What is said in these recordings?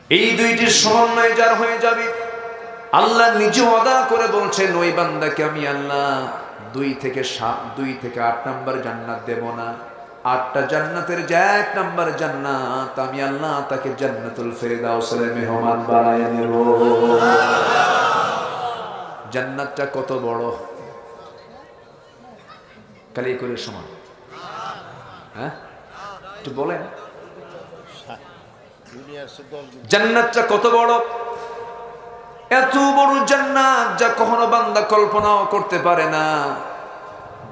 এই দুইটির সমন্বয় যার হয়ে যাবে, আল্লাহ নিজে ওয়াদা করে বলছেন ওই বান্দাকে আমি আল্লাহ 2 থেকে 8 নাম্বার জান্নাত দেব না, 8টা জান্নাতের যে 1 নাম্বার জান্নাত আমি আল্লাহ তাকে জান্নাতুল ফেরদাউসের মেহমান বানায় দেব। জান্নাতটা কত বড়, কালি করে সমান, হ্যাঁ একটু বলেন জান্নাতটা কত বড়। এত বড় জান্নাত যা কখনো বান্দা কল্পনাও করতে পারে না,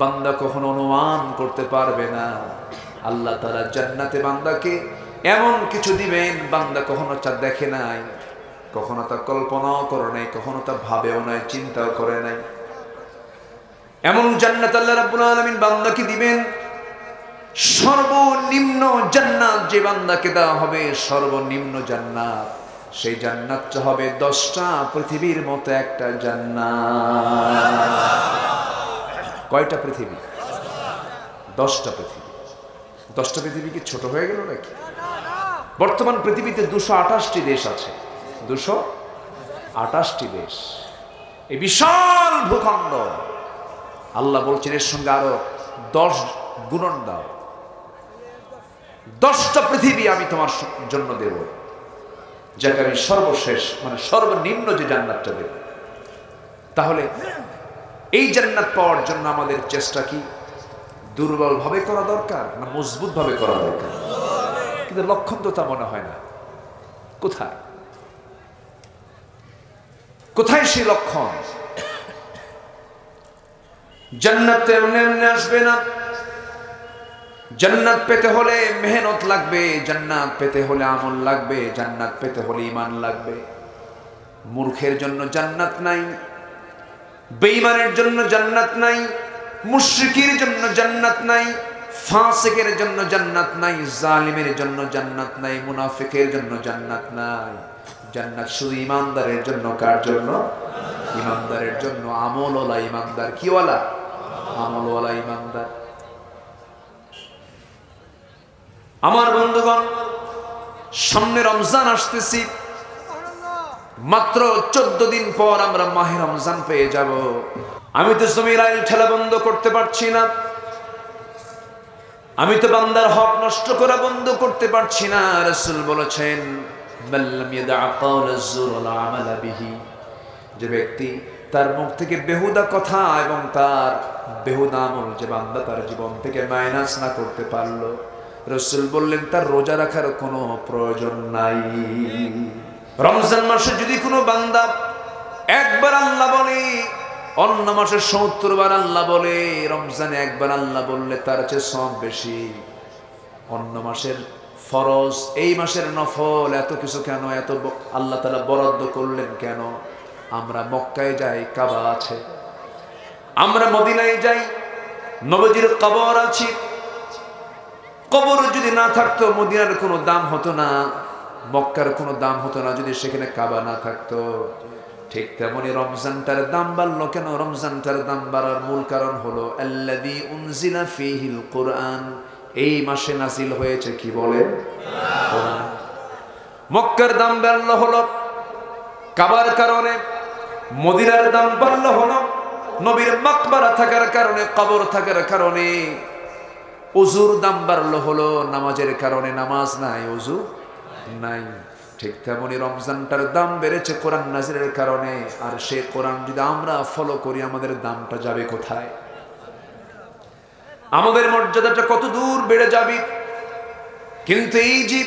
বান্দা কখনো অনুমান করতে পারবে না। আল্লাহ তাআলা জান্নাতে বান্দাকে এমন কিছু দিবেন বান্দা কখনো তা দেখে নাই, কখনো তা কল্পনাও করে নাই, কখনো তা ভাবেও নাই, চিন্তাও করে নাই। এমন জান্নাত আল্লাহ রাব্বুল আলামিন বান্দাকে দিবেন, সর্বনিম্ন জান্নাত যে বান্দাকে দেওয়া হবে, সর্বনিম্ন জান্নাত, সেই জান্নাতটা হবে 10টা পৃথিবীর মতো একটা জান্নাত। কয়টা পৃথিবী? 10টা পৃথিবী। 10টা পৃথিবী কি ছোট হয়ে গেল নাকি? বর্তমান পৃথিবীতে 228টি দেশ আছে, 228টি দেশ। এই বিশাল ভূখণ্ড, আল্লাহ বলছেন এর সঙ্গে আরো 10 গুণন দাও, 10টা পৃথিবী আমি তোমার জন্য দেব, যাকে আমি সর্বশেষ মানে সর্বনিম্ন যে জান্নাতটা দেব। তাহলে এই জান্নাত পাওয়ার জন্য আমাদের চেষ্টা কি দুর্বল ভাবে করা দরকার না মজবুত ভাবে করা দরকার? কিন্তু লক্ষণ তো তা মনে হয় না। কোথায় কোথায় সেই লক্ষণ? জান্নাত এমনি এমনি আসবে না। জান্নাত পেতে হলে মেহনত লাগবে, জান্নাত পেতে হলে আমল লাগবে, জান্নাত পেতে হলে ঈমান লাগবে। মূর্খের জন্য জান্নাত নাই, বেঈমানের জন্য জান্নাত নাই, মুশরিকের জন্য জান্নাত নাই, ফাসিকের জন্য জান্নাত নাই, জালিমের জন্য জান্নাত নাই, মুনাফিকের জন্য জান্নাত নাই। জান্নাত শুধু ঈমানদারের জন্য। কার জন্য? ঈমানদারের জন্য। আমলওয়ালা ঈমানদার। কি ওয়ালা? আমলওয়ালা ঈমানদার। আমার বন্ধুগণ, সামনে রমজান আসতেছি, মাত্র 14 দিন পর আমরা মাহে রমজান পেয়ে যাব। আমি তো জমির আইল ঠেলা বন্ধ করতে পারছি না, আমি তো বান্দার হক নষ্ট করা বন্ধ করতে পারছি না। রাসূল বলেছেন মাল্লাম ইয়াদা কাওলা যুর ওয়াল আমালা বিহি, যে ব্যক্তি তার মুখ থেকে বেহুদা কথা এবং তার বেহুদা আমল যে বান্দা তার জীবন থেকে মাইনাস না করতে পারলো, রাসূল বললেন তার রোজা রাখার কোনো প্রয়োজন নাই। রমজান মাসে যদি কোনো বান্দা একবার আল্লাহ বলে, অন্য মাসে 70 বার আল্লাহ বলে, রমজানে একবার আল্লাহ বললে তার চেয়ে সওয়াব বেশি। অন্য মাসের ফরজ, এই মাসের নফল এত কিছু কেন? এত আল্লাহ তাআলা বরাদ্দ করলেন কেন? আমরা মক্কায় যাই, কাবা আছে, আমরা মদিনায় যাই, নবীজির কবর আছে। কবর যদি না থাকতো মদিনার কোনো দাম হতো না, মক্কার কোনো দাম হতো না যদি সেখানে কাবা না থাকতো। ঠিক তেমনি রমজানটার দাম বাড়লো কেন? রমজানটার দাম বাড়ার মূল কারণ হলো আল্লাযী উনজিলা ফীহিল কুরআন, এই মাসে নাজিল হয়েছে কি বলে? কোরআন। মক্কার দাম বাড়লো হলো কাবার কারণে, মদিনার দাম বাড়লো হলো নবীর মাকবারা থাকার কারণে, কবর থাকার কারণে। ওযুর দাম বাড়লো হলো নামাজের কারণে, নামাজ নাই, ওযু নাই। ঠিক তেমনি রমজানটার দাম বেড়েছে কোরআন নাজিলের কারণে। আর সেই কোরআন যদি আমরা ফলো করি, আমাদের দামটা যাবে কোথায়? আমাদের মর্যাদাটা কত দূর বেড়ে যাবে। কিন্তু এই যে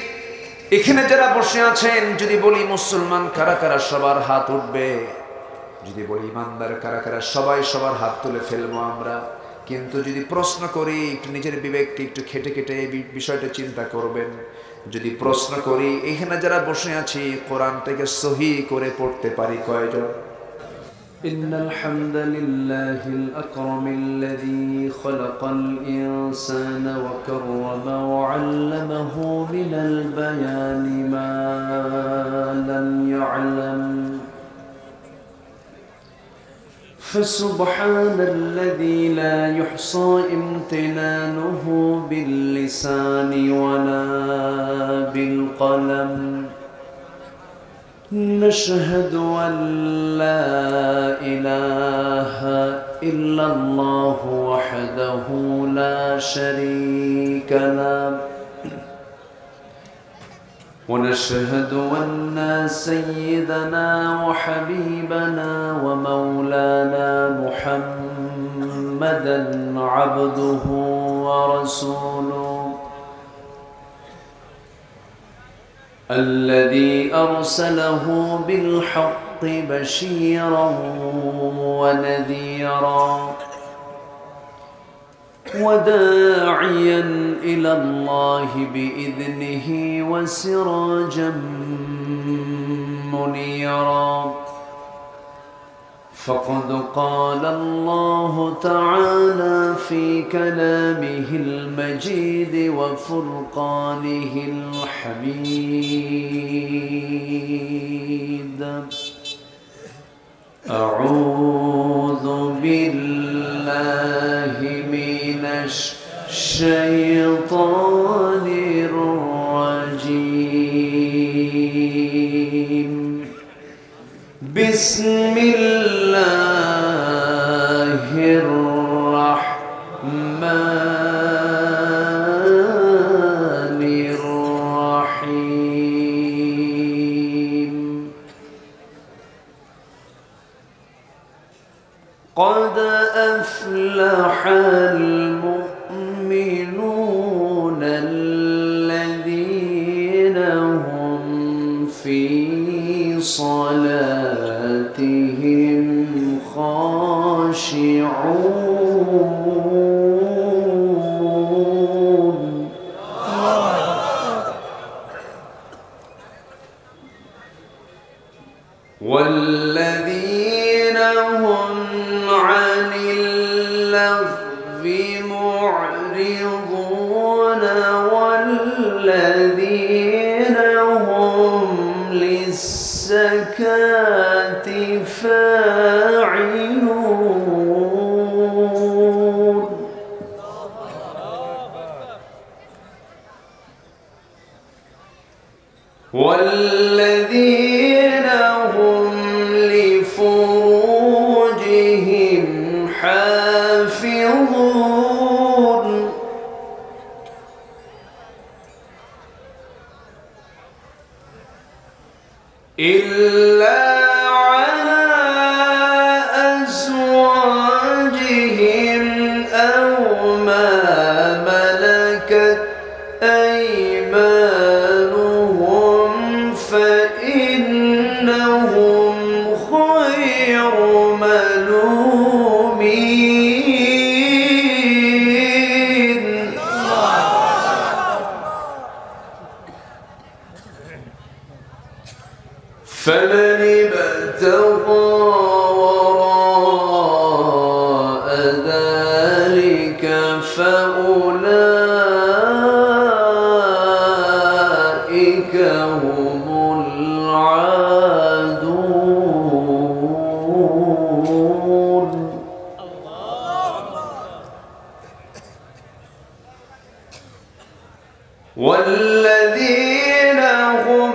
এখানে যারা বসে আছেন, যদি বলি মুসলমান কারা কারা, সবার হাত উঠবে। যদি বলি ইমানদার কারা কারা, সবাই সবার হাত তুলে ফেলবো আমরা। কিন্তু যদি প্রশ্ন করি, একটু নিজের বিবেককে একটু খেটে খেটে এই বিষয়টা চিন্তা করবেন। যদি প্রশ্ন করি, এখানে যারা বসে আছি কোরআনটাকে সহি করে পড়তে পারি কয়জন? ইন্নাল হামদালিল্লাহিল আকরামিল্লাযী খালাকাল ইনসানা ওয়া কাররামা ওয়া 'আল্লামাহু মিনাল বায়ানি মা লাম ইয়া'লাম। فسبحان الذي لا يحصى امتنانه باللسان ولا بالقلم نشهد أن لا إله إلا الله وحده لا شريك له ونشهد أن سيدنا وحبيبنا ومولانا محمدا عبده ورسوله الذي أرسله بالحق بشيرا ونذيرا وداعيا إلى الله بإذنه وسراجا منيرا فقد قال الله تعالى في كلامه المجيد وفرقانه الحميد أعوذ بالله من الشيطان الرجيم بسم الله الرحمن الرحيم قد أفلح المؤمنون الذين هم في صلاتهم خاشعون والذين هم عن اللغو معرضون والذين هم للزكاة فاعلون والذين هم لفروجهم حافظون إلا على أزواجهم أو ما ملكت أيمانهم فإنهم غير ملومين فمن ابتغى وراء ذلك فأولئك هم العادون والذين هم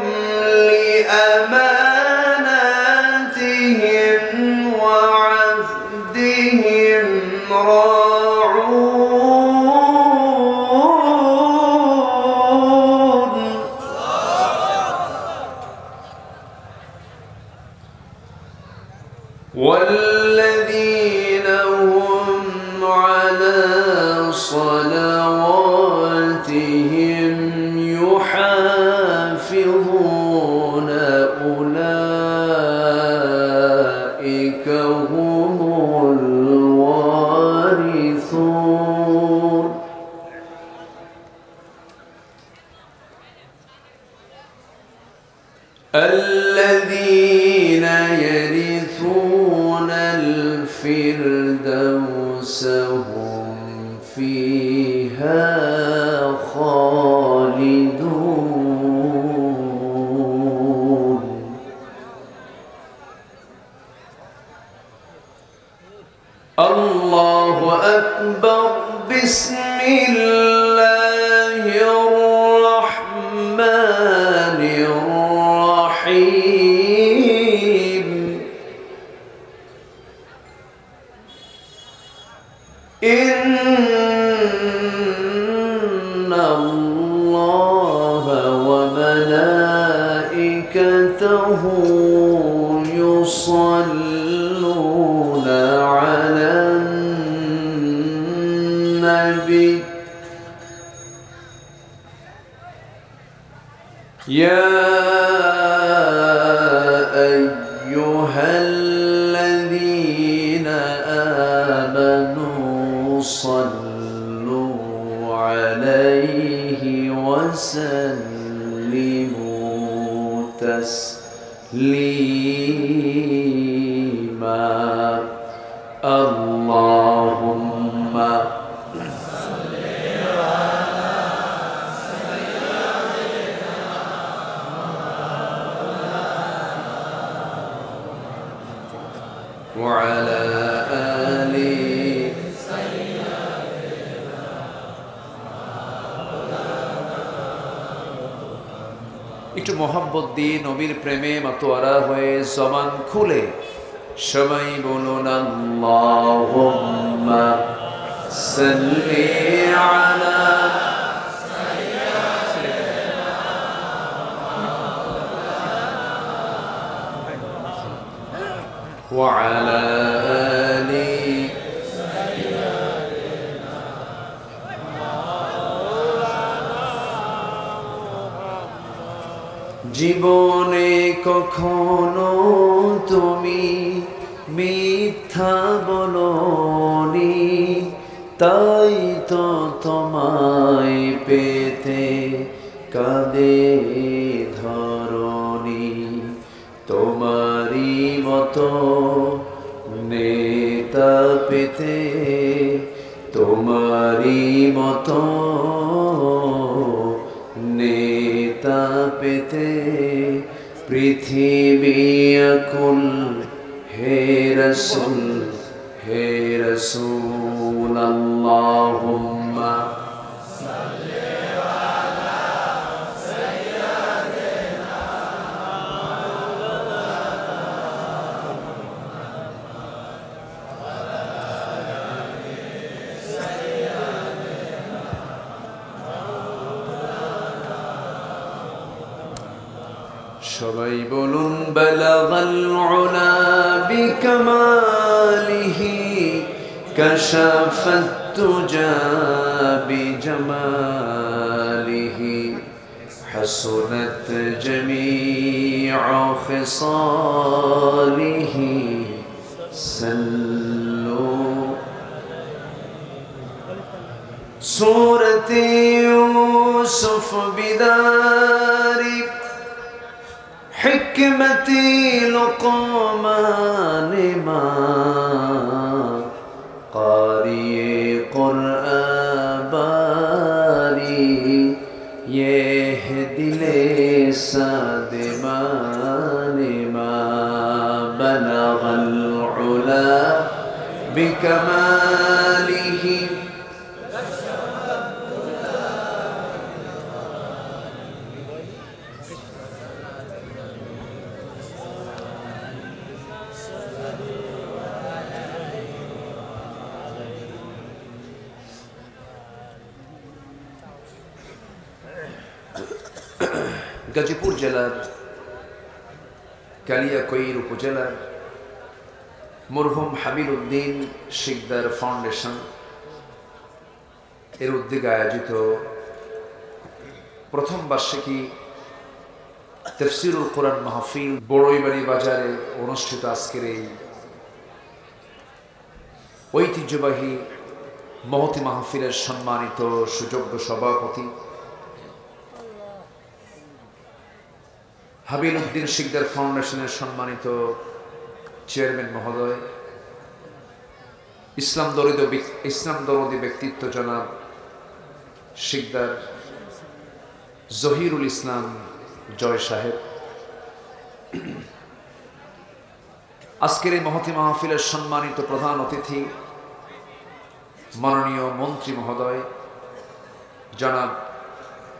لأماناتهم وعهدهم راعون والذين هم على صلواتهم يحافظون أولئك هم الوارثون الذين يرثون الفردوس هم فيها خالدون الله أكبر بسم الله الرحمن الرحيم الرحيم إن الله وملائكته يصلون على النبي يا أيها الذين آمنوا صلوا عليه وسلموا تسليما اللهم وعلى آل একটু মোহাব্বত দিয়ে নবীর প্রেমে মাতোয়ারা হয়ে জবান খুলে সবাই বলুন আল্লাহুম্মা সাল্লি আলা وعلى آل জীবনে কখনো তুমি মিথ্যা বলোনি, তাই তো তোমায় পেতে কাঁদে ধরণী। তোমারই মতো নেতা পেতে, তোমারই মতো নেতা পেতে পৃথিবী আকুল। হে রসূল আল্লাহুম্মা সবাই বলুন বালাগাল উলা বিকামালিহি কাশাফাত তুজা বিজামালিহি হাসুনাত জামিউ খিসালিহি সাল্লু সূরতে ইউসুফ বিদারি حكمتي لقمان ما قارئ قرآن باري يهدي لسادمان ما بلغ العلا بكماله গাজীপুর জেলার কালিয়াকৈর উপজেলার মরহুম হাবিল উদ্দিন শিকদার ফাউন্ডেশন এর উদ্যোগে আয়োজিত প্রথম বার্ষিকী তাফসীরুল কোরআন মাহফিল বড়ইবাড়ি বাজারে অনুষ্ঠিত আজকের এই ঐতিহ্যবাহী মহতি মাহফিলের সম্মানিত সুযোগ্য সভাপতি হাবিল উদ্দিন শিকদার ফাউন্ডেশনের সম্মানিত চেয়ারম্যান মহোদয়, ইসলাম দরদি ব্যক্তিত্ব জনাব শিকদার জহিরুল ইসলাম জয় সাহেব, আজকের এই মহতি মাহফিলের সম্মানিত প্রধান অতিথি মাননীয় মন্ত্রী মহোদয় জনাব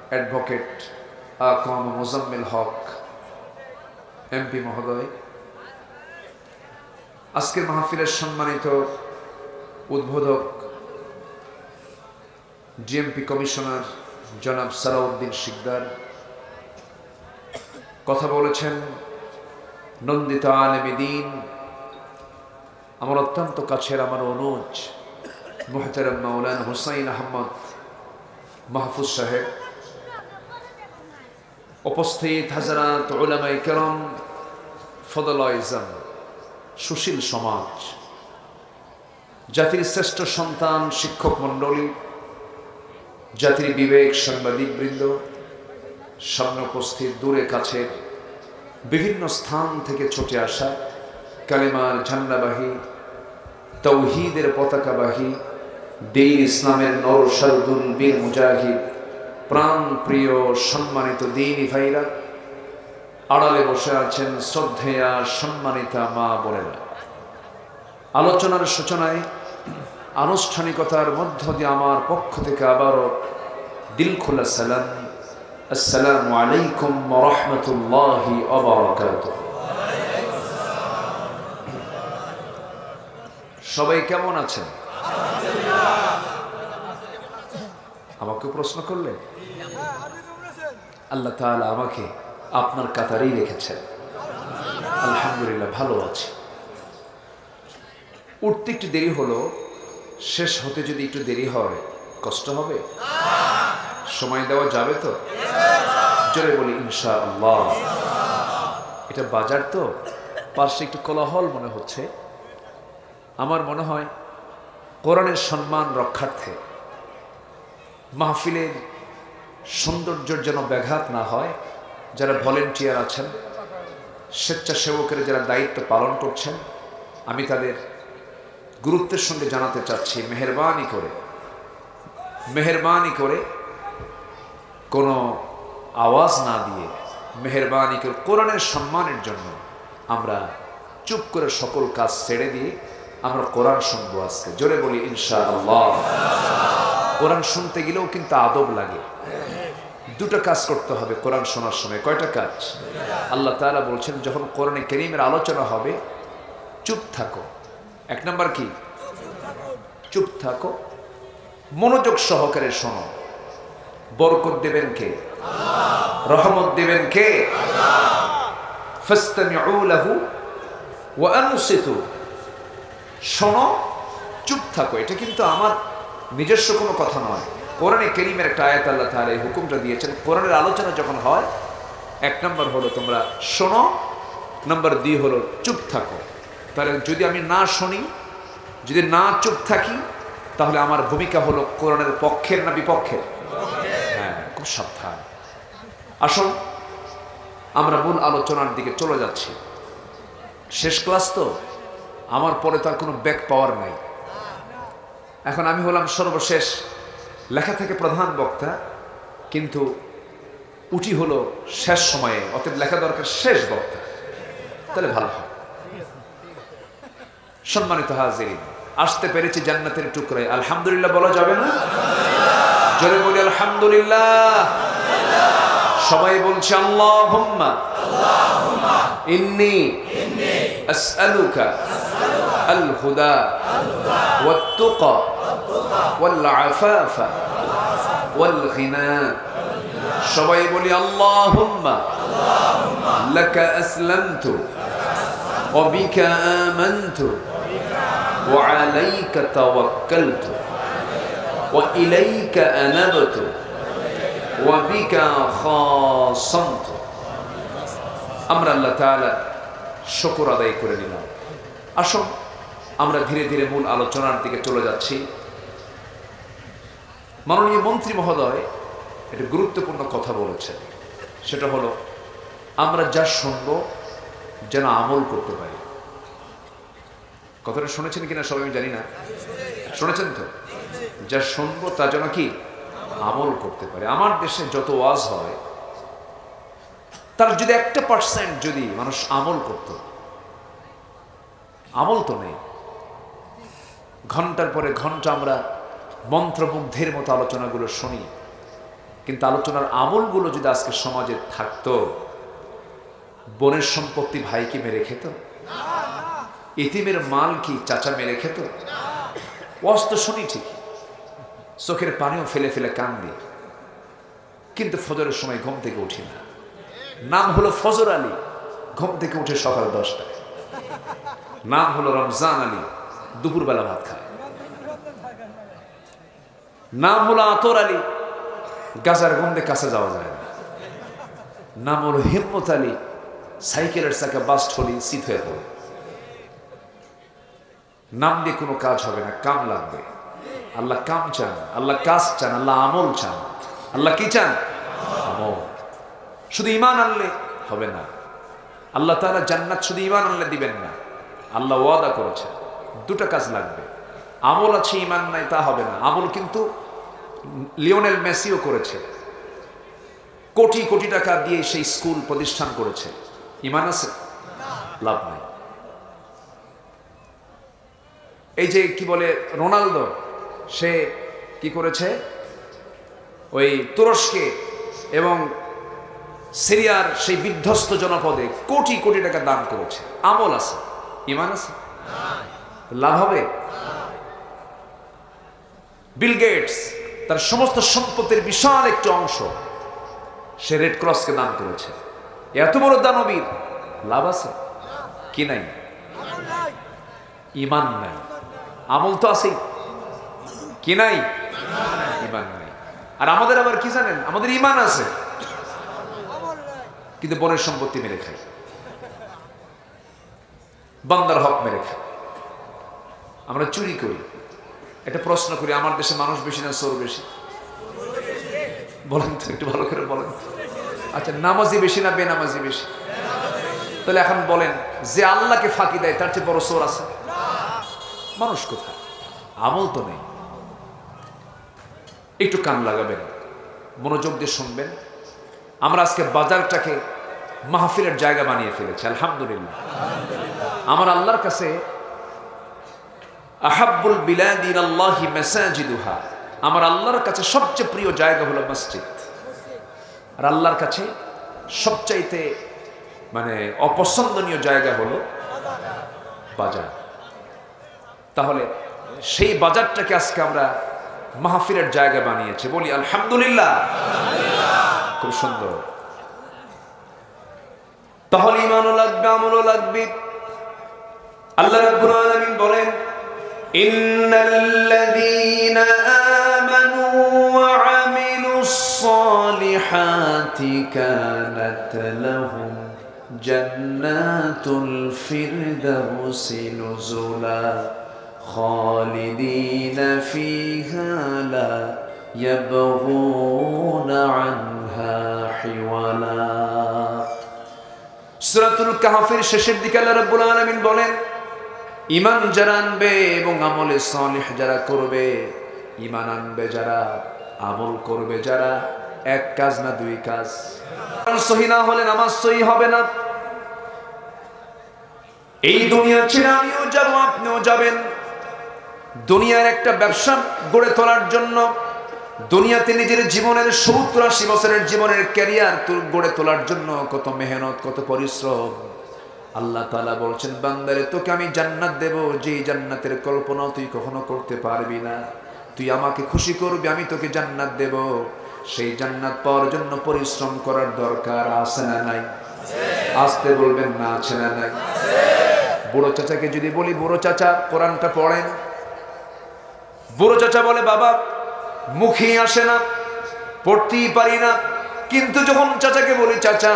অ্যাডভোকেট আকাম মোজাম্মেল হক, এমপি মহোদয়, আজকের মাহফিলের সম্মানিত উদ্বোধক জিএমপি কমিশনার জনাব সালাউদ্দিন শিকদার কথা বলেছেন। নন্দিত আলেমে দ্বীন, আমার অত্যন্ত কাছের আমার অনুজ মুহতারাম মাওলানা হুসাইন আহমদ মাহফুজ সাহেব, উপস্থিত হাজারাত উলামায়ে কেরাম, ফদলাইজাম, সুশীল সমাজ, জাতির শ্রেষ্ঠ সন্তান শিক্ষক মণ্ডলী, জাতির বিবেক সাংবাদিকবৃন্দ, সামনে উপস্থিত দূরে কাছের বিভিন্ন স্থান থেকে ছুটে আসা কালেমার ঝান্ডাবাহী, তৌহিদের পতাকাবাহী, দ্বীন ইসলামের নরসারদুল বীর মুজাহিদ, প্রাণ প্রিয় সম্মানিত দ্বীনি ভাইরা, আড়ালে বসে আছেন শ্রদ্ধেয়া সম্মানিতা মা বোনেরা। আলোচনার সূচনায় আনুষ্ঠানিকতার মধ্য দিয়ে আমার পক্ষ থেকে আবারও দিল খোলা সালাম, আসসালামু আলাইকুম ওয়া রাহমাতুল্লাহি ওয়া বারাকাতুহু। সবাই কেমন আছেন? আমাকে প্রশ্ন করলেন? আল্লাহ তাআলা আমাকে আপনার কাতারেই রেখেছেন, আলহামদুলিল্লাহ ভালো আছি। উঠতে একটু দেরি হলো, শেষ হতে যদি একটু দেরি হয় কষ্ট হবে? সময় দেওয়া যাবে তো? জোরে বলি ইনশাআল্লাহ। এটা বাজার তো, পাশে একটু কোলাহল মনে হচ্ছে। আমার মনে হয় কোরআনের সম্মান রক্ষার্থে মাহফিলের সৌন্দর্যের যেন ব্যাঘাত না হয়, যারা ভলেন্টিয়ার আছেন, স্বেচ্ছাসেবকেরা যারা দায়িত্ব পালন করছেন, আমি তাদের গুরুত্বের সঙ্গে জানাতে চাচ্ছি, মেহেরবানি করে কোনো আওয়াজ না দিয়ে, মেহেরবানি করে কোরআনের সম্মানের জন্য আমরা চুপ করে সকল কাজ ছেড়ে দিয়ে আমরা কোরআন শুনবো আজকে। জোরে বলি ইনশাআল্লাহ। কোরআন শুনতে গেলেও কিন্তু আদব লাগে। দুটো কাজ করতে হবে কোরআন শোনার সময়। কয়টা কাজ? আল্লাহ তাআলা বলছেন যখন কোরআনে কারীমের আলোচনা হবে চুপ থাকো। এক নাম্বার কি? চুপ থাকো, মনোযোগ সহকারে শোনো। বরকত দেবেন কে? রহমত দেবেন কে? ফাসতামিউ লাহু ওয়া আনসিতু। শোনো, চুপ থাকো। এটা কিন্তু আমার নিজস্ব কোনো কথা নয়, কোরআনে কারীমের একটা আয়াত আল্লাহ তাআলা এই হুকুমটা দিয়েছেন। কোরআনের আলোচনা যখন হয়, এক নম্বর হলো তোমরা শোনো, নাম্বার 2 হলো চুপ থাকো। তাহলে যদি আমি না শুনি, যদি না চুপ থাকি, তাহলে আমার ভূমিকা হলো কোরআনের পক্ষের না বিপক্ষের? হ্যাঁ, খুব সাবধান। আসুন আমরা মূল আলোচনার দিকে চলে যাচ্ছি। শেষ ক্লাস তো, আমার পরে তার কোনো ব্যাক পাওয়ার নাই। এখন আমি হলাম সর্বশেষ, লেখা থেকে প্রধান বক্তা, কিন্তু উঠি হলো শেষ সময়ে, অতএব লেখা দরকার শেষ বক্তা, তাহলে ভালো হয়। সম্মানিত হাজিরিন, আসতে পেরেছি জান্নাতের টুকরায়, আলহামদুলিল্লাহ বলা যাবে না? জোরে বলি আলহামদুলিল্লাহ। সবাই বলছে আল্লাহুম্মা ইন্নী আসআলুকা আল হুদা ওয়াত তুকা ওয়াল আফাফা ওয়াল গিনা। সবাই বলি আল্লাহুম্মা লাকা আসলামতু ওয়া বিকা আমানতু ওয়া আলাইকা তাওয়াক্কালতু ওয়া ইলাইকা আনাবতু ওয়া বিকা খাসামতু। আমরা আল্লাহ তাআলার শুকর আদায় করে নিলাম। আসুন আমরা ধীরে ধীরে মূল আলোচনার দিকে চলে যাচ্ছি। মাননীয় মন্ত্রী মহোদয় একটা গুরুত্বপূর্ণ কথা বলেছেন, সেটা হলো আমরা যা শুনব যেন আমল করতে পারি। কথাটা শুনেছেন কিনা সবাই আমি জানি না, শুনেছেন তো? যা শুনবো তা যেন কি আমল করতে পারে। আমার দেশে যত ওয়াজ হয় তার যদি 1% যদি মানুষ আমল করত, আমল তো নেই। ঘন্টার পরে ঘন্টা আমরা মন্ত্রমুগ্ধের মতো আলোচনাগুলো শুনি, কিন্তু আলোচনার আমলগুলো যদি আজকে সমাজে থাকতো, বোনের সম্পত্তি ভাই কি মেরে খেত? ইতিমের মাল কি চাচা মেরে খেত? ওয়াজ তো শুনি ঠিকই, চোখের পানিও ফেলে ফেলে কান্দি, কিন্তু ফজরের সময় ঘুম থেকে উঠি না। নাম হলো ফজর আলী, ঘুম থেকে উঠে সকাল 10টায়। নাম হলো রমজান আলী, দুপুরবেলা ভাত খায়। নাম হলো আতর আলী, গাজার গন্ধে কাছে যাওয়া যায় না। নাম হলো হিম্মত আলী, সাইকেলের চাকা বাস্ট হলি শীত হয়ে পড়ে। নাম দিয়ে কোনো কাজ হবে না, কাম লাগবে। আল্লাহ কাম চান, আল্লাহ কাজ চান, আল্লাহ আমল চান। আল্লাহ কি চান? আমল। শুধু ঈমান আনলে হবে না। আল্লাহ তাআলা জান্নাত শুধু ঈমান আনলে দিবেন না, আল্লাহ ওয়াদা করেছে। দুটো কাজ লাগবে, আমল আছে ঈমান নাই তা হবে না। আমল কিন্তু লিওনেল মেসিও করেছে, কোটি কোটি টাকা দিয়ে সেই স্কুল প্রতিষ্ঠান করেছে। ঈমান আছে? লাভ নাই। এই যে কি বলে রোনালদো, সে কি করেছে? ওই তুরস্কে এবং সিরিয়ার সেই বিধ্বস্ত জনপদে কোটি কোটি টাকা দান করেছে। আমল আছে, ঈমান আছে? লাভ হবে? বিল গেটস তার সমস্ত সম্পত্তির বিশাল একটি অংশ সে রেড ক্রসকে দান করেছে। এত বড় দানবীর, লাভ আছে কি নাই? ঈমান নাই। আমল তো আছেই, কি নাই? ঈমান নাই। আর আমাদের আবার কি জানেন, আমাদের ঈমান আছে কিন্তু বোনের সম্পত্তি মেরে খাই, বান্দার হক মেরে খাই, আমরা চুরি করি। একটা প্রশ্ন করি, আমার দেশে মানুষ বেশি না চোর বেশি? বলেন তো, একটু ভালো করে বলেন তো। আচ্ছা, নামাজি বেশি না বেনামাজি বেশি? তাহলে এখন বলেন, যে আল্লাহকে ফাঁকি দেয় তার চেয়ে বড় চোর আছে? মানুষ কোথায়? আমল তো নেই। একটু কান লাগাবেন, মনোযোগ দিয়ে শুনবেন। আমরা আজকে বাজারটাকে মাহফিলের জায়গা বানিয়ে ফেলেছি, আলহামদুলিল্লাহ। আমার আল্লাহর কাছে আহাব্বুল বিলাদি ইলাল্লাহি মাসাজিদুহা, আমার আল্লাহর কাছে সবচেয়ে প্রিয় জায়গা হলো মসজিদ। আর আল্লাহর কাছে সবচাইতে মানে অপছন্দনীয় জায়গা হলো বাজার। তাহলে সেই বাজারটাকে আজকে আমরা মাহফিলের জায়গা বানিয়েছে, বলি আলহামদুলিল্লাহ। খুব সুন্দর। তাহলে ঈমানও লাগবে, আমলও লাগবে। আল্লাহ রাব্বুল আলামিন বলেন, ইন্নাল্লাযীনা আমানু ওয়া আমিলুস সালিহাতি কানাত লাহুম জান্নাতুল ফিরদাউসি নুজুলা খালিদিনা ফিহা লা ইয়াবগুনা আনহা হিওয়ালা। সূরাতুল কাহফের শেষের দিকে আল্লাহ রাব্বুল আলামিন বলেন, ঈমান যারা আনবে এবং আমলে সালিহ যারা করবে, ঈমান আনবে যারা, আমল করবে যারা, এক কাজ না দুই কাজ। সহি না হলে নামাজ সহি হবে না। এই দুনিয়া ছেড়ে আমিও যাব, আপনিও যাবেন। দুনিয়ার একটা ব্যবসা গড়ে তোলার জন্য, দুনিয়াতে নিজের জীবনের 70-80 বছরের জীবনের ক্যারিয়ার গড়ে তোলার জন্য কত মেহনত, কত পরিশ্রম। আল্লাহ তাআলা বলছেন, বান্দারে তোকে আমি জান্নাত দেব, যে জান্নাতের কল্পনা তুই কখনো করতে পারবি না। তুই আমাকে খুশি করবি, আমি তোকে জান্নাত দেব। সেই জান্নাত পাওয়ার জন্য পরিশ্রম করার দরকার আছে না নাই? আসতে বলবেন না, আছে না নাই? বুড়ো চাচাকে যদি বলি, বুড়ো চাচা কোরআনটা পড়েন। বুড়ো চাচা বলে, বাবা মুখে আসে না, পড়তেই পারি না। কিন্তু যখন চাচাকে বলি, চাচা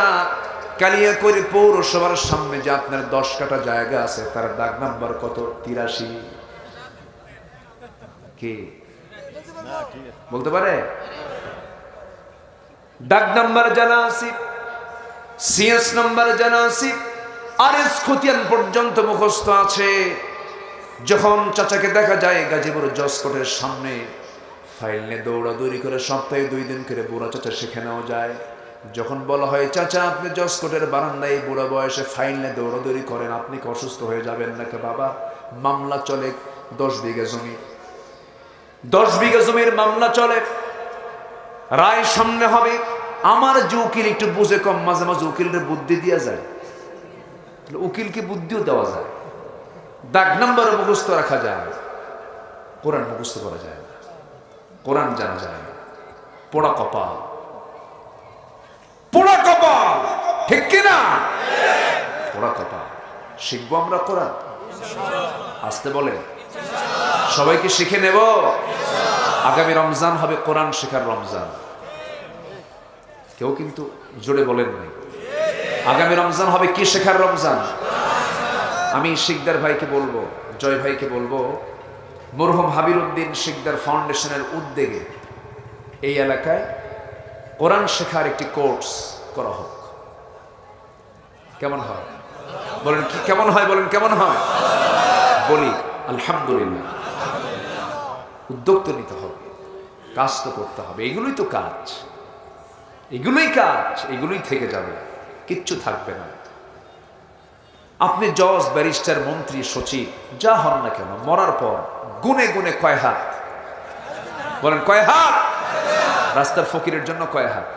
কালিয়াকৈর পৌরসভার সামনে যে আপনার 10 কাঠা জায়গা আছে, তার দাগ নাম্বার কত? 83। কি বলতে পারে? দাগ নাম্বার জানা আছে, সিএস নাম্বার জানা আছে, আর এস খতিয়ান পর্যন্ত মুখস্থ আছে। যখন চাচাকে দেখা যায় গাজীপুর জজকোর্টের সামনে ফাইল নিয়ে দৌড়াদৌড়ি করে, সপ্তাহে 2 দিন করে বুড়া চাচা সেখানেও যায়। যখন বলা হয়, চাচা আপনি জজকোর্টের বারান্দায় বুড়া বয়সে ফাইল নিয়ে দৌড়াদৌড়ি করেন, আপনি কি অসুস্থ হয়ে যাবেন নাকি? বাবা মামলা চলে 10 বিঘা জমি, 10 বিঘা জমির মামলা চলে, রায় সামনে হবে। আমার যে উকিল একটু বুঝে কম, মাঝে মাঝে উকিলের বুদ্ধি দিয়া যায়। উকিলকে বুদ্ধিও দেওয়া যায়, দাগ নাম্বারও মুখস্থ রাখা যায়, কোরআন মুখস্থ করা যায় না, কোরআন জানা যায় না। পোড়া কপাল, পোড়া কপাল, ঠিক কিনা? পোড়া কপাল। শিখবো আমরা কোরআন, আসতে বলে সবাইকে শিখে নেব। আগামী রমজান হবে কোরআন শেখার রমজান। কেউ কিন্তু জোরে বলেন নাই। আগামী রমজান হবে কি শেখার রমজান? আমি শিকদার ভাইকে বলবো, জয় ভাইকে বলবো, মরহুম হাবির উদ্দিন শিকদার ফাউন্ডেশনের উদ্যোগে এই এলাকায় কোরআন শেখার একটি কোর্স করা হোক। কেমন হয় বলেন? কি কেমন হয় বলেন? কেমন হয় বলি? আলহামদুলিল্লাহ। উদ্যোগ তো নিতে হবে, কাজ তো করতে হবে। এগুলোই তো কাজ, এগুলোই কাজ, এগুলোই থেকে যাবে, কিচ্ছু থাকবে না। আপনি জজ, ব্যারিস্টার, মন্ত্রী, সচিব যা হন না কেন, মরার পর গুনে গুনে কয় হাত বলেন? কয় হাত? রাস্তার ফকিরের জন্য কয় হাত?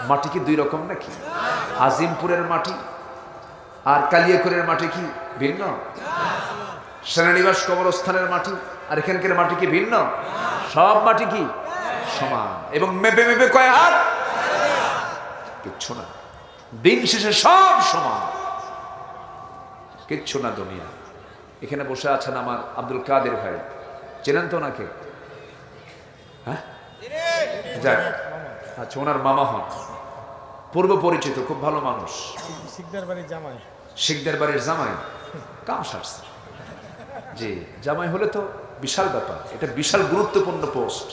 মাটি কি দুই রকম নাকি? আজিমপুরের মাটি আর কালিয়াকুরের মাটি কি ভিন্ন? সেনানিবাস কবরস্থানের মাটি আর এখানকার মাটি কি ভিন্ন? সব মাটি কি সমান? এবং মেপে মেপে কয় হাত? কিচ্ছু না। দিন শেষে সব সমান, কিচ্ছু না দুনিয়া। এখানে বসে আছেন আমার আব্দুল কাদের ভাই, চেনেন তো ওনাকে? হ্যাঁ, যাক, আচ্ছা, ওনার মামা হন, পূর্ব পরিচিত, খুব ভালো মানুষ। শিকদার বাড়ির জামাই। শিকদার বাড়ির জামাই কাম সারছে। জি, জামাই হলে তো বিশাল ব্যাপার, এটা বিশাল গুরুত্বপূর্ণ পোস্ট।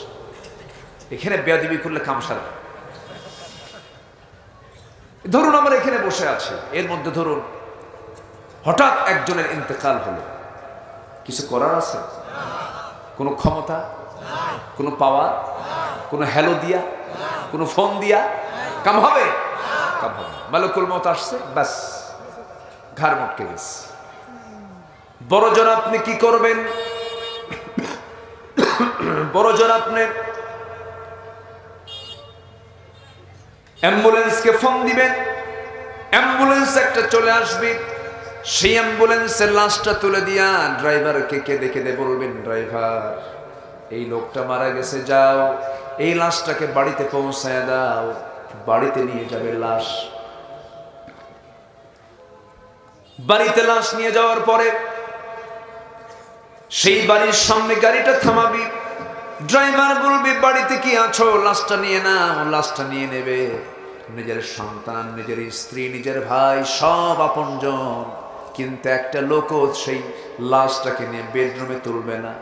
এখানে বেয়াদবি করলে কাম সারবে। ধরুন আমরা এখানে বসে আছি, এর মধ্যে ধরুন হঠাৎ একজনের ইন্তেকাল হলো, কিছু করার আছে? কোনো ক্ষমতা, কোনো পাওয়ার, কোনো হ্যালো দিয়া, কোনো ফোন দিয়া কাম হবে? কাম হবে। মালিকুল মউত আসছে, ব্যাস, ঘাড় মটকে গেছে। বড়জন আপনি কি করবেন? বড়জন আপনি অ্যাম্বুলেন্সকে ফোন দিবেন, অ্যাম্বুলেন্স একটা চলে আসবে, সেই অ্যাম্বুলেন্সের লাশটা তুলে দিয়া ড্রাইভারকে কেঁদে কেঁদে বলবেন, ড্রাইভার এই লোকটা মারা গেছে, যাও এই লাশটাকে বাড়িতে পৌঁছায় দাও। বাড়িতে নিয়ে যাবে লাশ। বাড়িতে লাশ নিয়ে যাওয়ার পরে সেই বাড়ির সামনে গাড়িটা থামাবি, ড্রাইভার বলবে, বাড়িতে কি আছো? লাশটা নিয়ে নাও। লাশটা নিয়ে নেবে। নিজের সন্তান, নিজের স্ত্রী, নিজের ভাই, সব আপনজন, কিন্তু একটা লোকও সেই লাশটাকে নিয়ে বেডরুমে তুলবে না,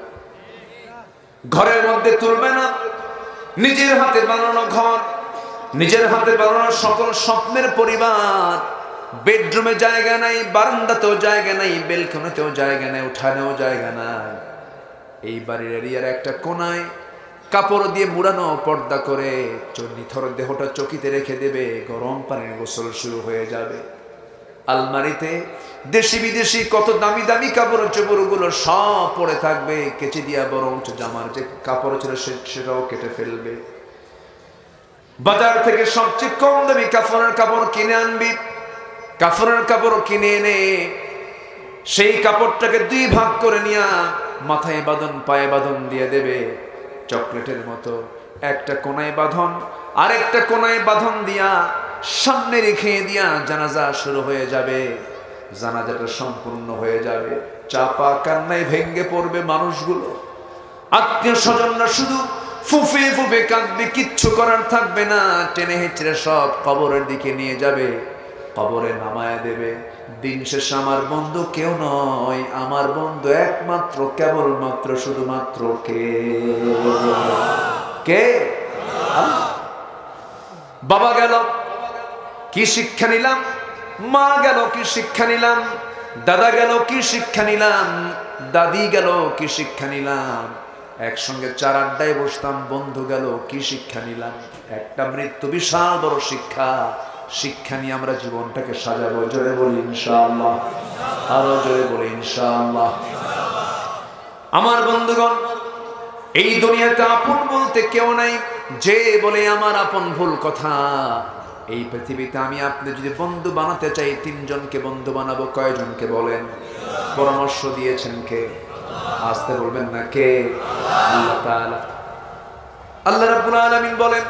ঘরের মধ্যে তুলবে না। নিজের হাতে বানানো ঘর, নিজের হাতে বানানো সকল স্বপ্নের পরিবার, বেডরুমে জায়গা নাই, বারান্দাতেও জায়গা নাই, বেলকনিতেও জায়গা নাই, উঠানেও জায়গা নাই। এই বাড়ির এরিয়ার একটা কোনায় কাপড় দিয়ে মুড়ানো পর্দা করে নিথর দেহটা চকিতে রেখে দেবে। গরম পানির গোসল শুরু হয়ে যাবে। আলমারিতে দেশি বিদেশি কত দামি দামি কাপড় চোপড়গুলো সব পড়ে থাকবে। কেচে দিয়া বরং জামার যে কাপড় ছিল সেটাও কেটে ফেলবে। বাজার থেকে সবচেয়ে কম দামি কাপড় কিনে আনবি। কাফনের কাপড় কিনে এনে সেই কাপড়টাকে দুই ভাগ করে নিয়া মাথায় বাঁধন, পায়ে বাঁধন দিয়ে দেবে চকলেটের মতো। একটা কোনায় বাঁধন, আরেকটা কোনায় বাঁধন দিয়া সামনে রেখে দিয়া জানাজা শুরু হয়ে যাবে। জানাজাটা সম্পূর্ণ হয়ে যাবে। চাপা কান্নায় ভেঙ্গে পড়বে মানুষগুলো। আত্মীয় স্বজনরা শুধু ফুফে ফুফে কাঁদবে, কিচ্ছু করার থাকবে না। টেনে হেঁচড়ে সব কবরের দিকে নিয়ে যাবে, কবরে নামায় দেবে। দিন শেষে আমার বন্ধু কেউ নয়, আমার বন্ধু একমাত্র, কেবলমাত্র, শুধুমাত্র কে? কে? বাবা গেল, কি শিক্ষা নিলাম? মা গেল, কি শিক্ষা নিলাম? দাদা গেল, কি শিক্ষা নিলাম? দাদি গেল, কি শিক্ষা নিলাম? একসঙ্গে চার আড্ডায় বসতাম, বন্ধু গেল, কি শিক্ষা নিলাম? একটা মৃত্যু বিশাল বড় শিক্ষা। শিক্ষা নিয়ে আমরা জীবনটাকে সাজাবো। জোরে বলি ইনশাআল্লাহ, আরো জোরে বলি ইনশাআল্লাহ। আমার বন্ধুগণ, এই দুনিয়াতে আপন বলতে কেউ নাই। যে বলে আমার আপন ভুল কথা, এই পৃথিবীতে আমি আপনি যদি বন্ধু বানাতে চাই, তিনজনকে বন্ধু বানাবো। কয়জনকে বলেন? পরামর্শ দিয়েছেন কে? আসতে বলবেন না কে? আল্লাহ তাআলা। আল্লাহ রাব্বুল আলামিন বলেন,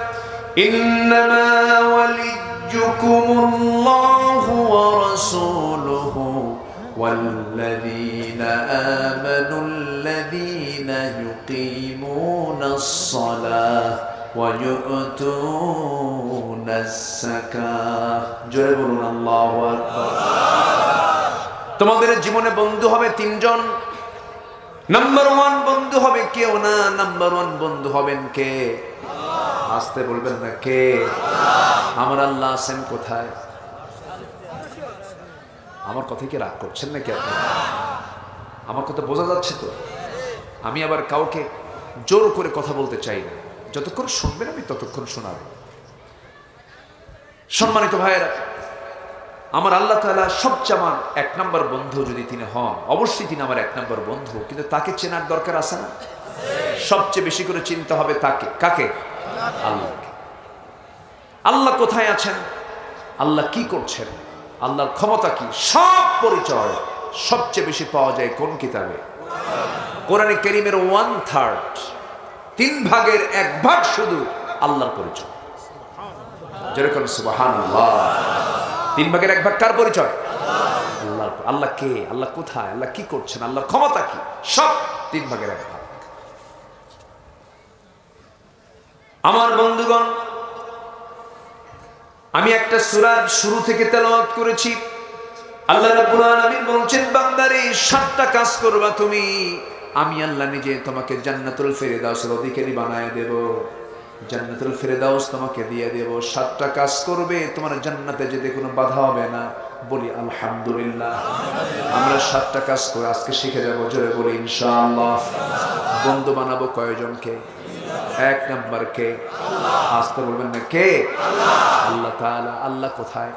ইন্নামা ওয়ালিয়্যুকুমুল্লাহু ওয়া রাসূলুহু ওয়াল্লাযীনা আমানুল্লাযীনা ইউকিমুনাস সালাহ ওয়া ইউতুনাস যাকাহ। জোরে বলুন আল্লাহু আকবার। তোমাদের জীবনে বন্ধু হবে তিনজন। নাম্বার 1 বন্ধু হবে কেউ না, নাম্বার 1 বন্ধু হবেন কে? আসতে বলবেন না কে? আমার আল্লাহ আছেন কোথায়? আমার কথা কি রাগ করছেন নাকি আপনি? আমার কথা বোঝা যাচ্ছে তো? আমি আবার কাউকে জোর করে কথা বলতে চাই না। যতক্ষণ শুনবেন আমি ততক্ষণ শোনাবো। সম্মানিত ভাইয়েরা, আমার আল্লাহ তাআলা সবচেয়ে আমার 1 নম্বর বন্ধু যদি তিনি হন, অবশ্যই তিনি আমার 1 নম্বর বন্ধু। কিন্তু তাকে চেনার দরকার আছে না? সবচেয়ে বেশি করে চিনতে হবে তাকে। কাকে? আল্লাহকে। আল্লাহ কোথায় আছেন? আল্লাহ কি করছেন? আল্লাহর ক্ষমতা কি? সব পরিচয় সবচেয়ে বেশি পাওয়া যায় কোন কিতাবে? কোরআনে কারীমের 1/3, 3 ভাগের 1 ভাগ শুধু আল্লাহর পরিচয়। যেরকম সুবহানাল্লাহ। 3 ভাগের 1 ভাগ কার পরিচয়? আল্লাহ। আল্লাহ কে? আল্লাহ কোথায়? আল্লাহ কি করছেন? আল্লাহর ক্ষমতা কি? সব 3 ভাগের 1 ভাগ। আমার বন্ধুগণ, আমি একটা সূরার শুরু থেকে তেলাওয়াত করেছি। আল্লাহ রাব্বুল আলামিন বলছেন, বান্দারে 7টা কাজ করবা তুমি, আমি আল্লাহ নিজে তোমাকে জান্নাতুল ফেরদাউসের অধিকারী বানায় দেব। জান্নাতুল ফেরদাউস তোমাকে দিয়ে দেব। 7টা কাজ করবে, তোমার জান্নাতে যেতে কোনো বাধা হবে না। বলি আলহামদুলিল্লাহ। আমরা 7টা কাজ করে আজকে শিখে যাব। জোরে বলি ইনশাআল্লাহ। বন্ধু বানাবো কয়জনকে? 1 নাম্বার কে? আসতে বলবেন না কে? আল্লাহ তাআলা। আল্লাহ কোথায়?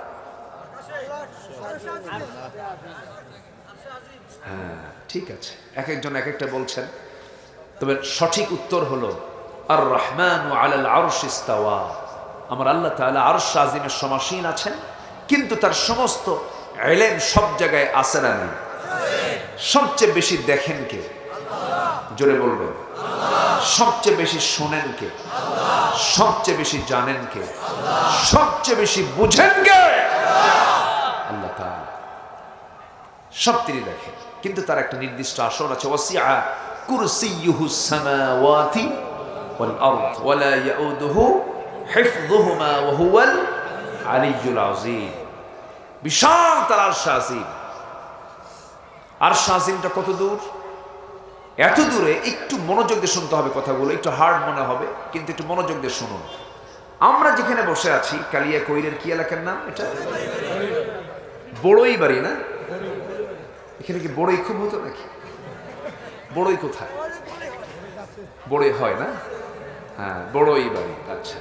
হ্যাঁ, ঠিক আছে, এক একজন এক একটা বলছেন, তবে সঠিক উত্তর হলো আর রহমানু আলাল আরশি ইস্তাওয়া। আমার আল্লাহ তাআলা আরশ আজিমের সমাসীন আছেন, কিন্তু তার সমস্ত ইলম সব জায়গায় আছে না নেই? সবচেয়ে বেশি দেখেন কে? জোরে বলবেন। সবচেয়ে বেশি শোনেন কে? সবচেয়ে বেশি জানেন কে? সবচেয়ে বেশি বুঝেন কে? আল্লাহ তাআলা। সব তিনি দেখেন, কিন্তু তার একটা নির্দিষ্ট আসন আছে। ওয়াসিআ কুরসিয়ুহুস সামাওয়াতি ওয়াল আরদ ওয়ালা ইয়াউদুহু হিফযুহুমা ওয়া হুয়াল আলিয়্যুল আযীম। বিশাল তার আরশ আজিম। আরশ আজিমটা কত দূর? এত দূরে, একটু মনোযোগ দিয়ে শুনতে হবে কথাগুলো। একটু হার্ড মনে হবে, কিন্তু একটু মনোযোগ দিয়ে শুনুন। আমরা যেখানে বসে আছি, কালিয়াকৈরের কি এলাকার নাম এটা? বড়ই বাড়ি না? এখানে কি বড়ই খুব হতো নাকি? বড়ই কোথায়? বড়ই হয় না? হ্যাঁ, বড়ই বাড়ি। আচ্ছা,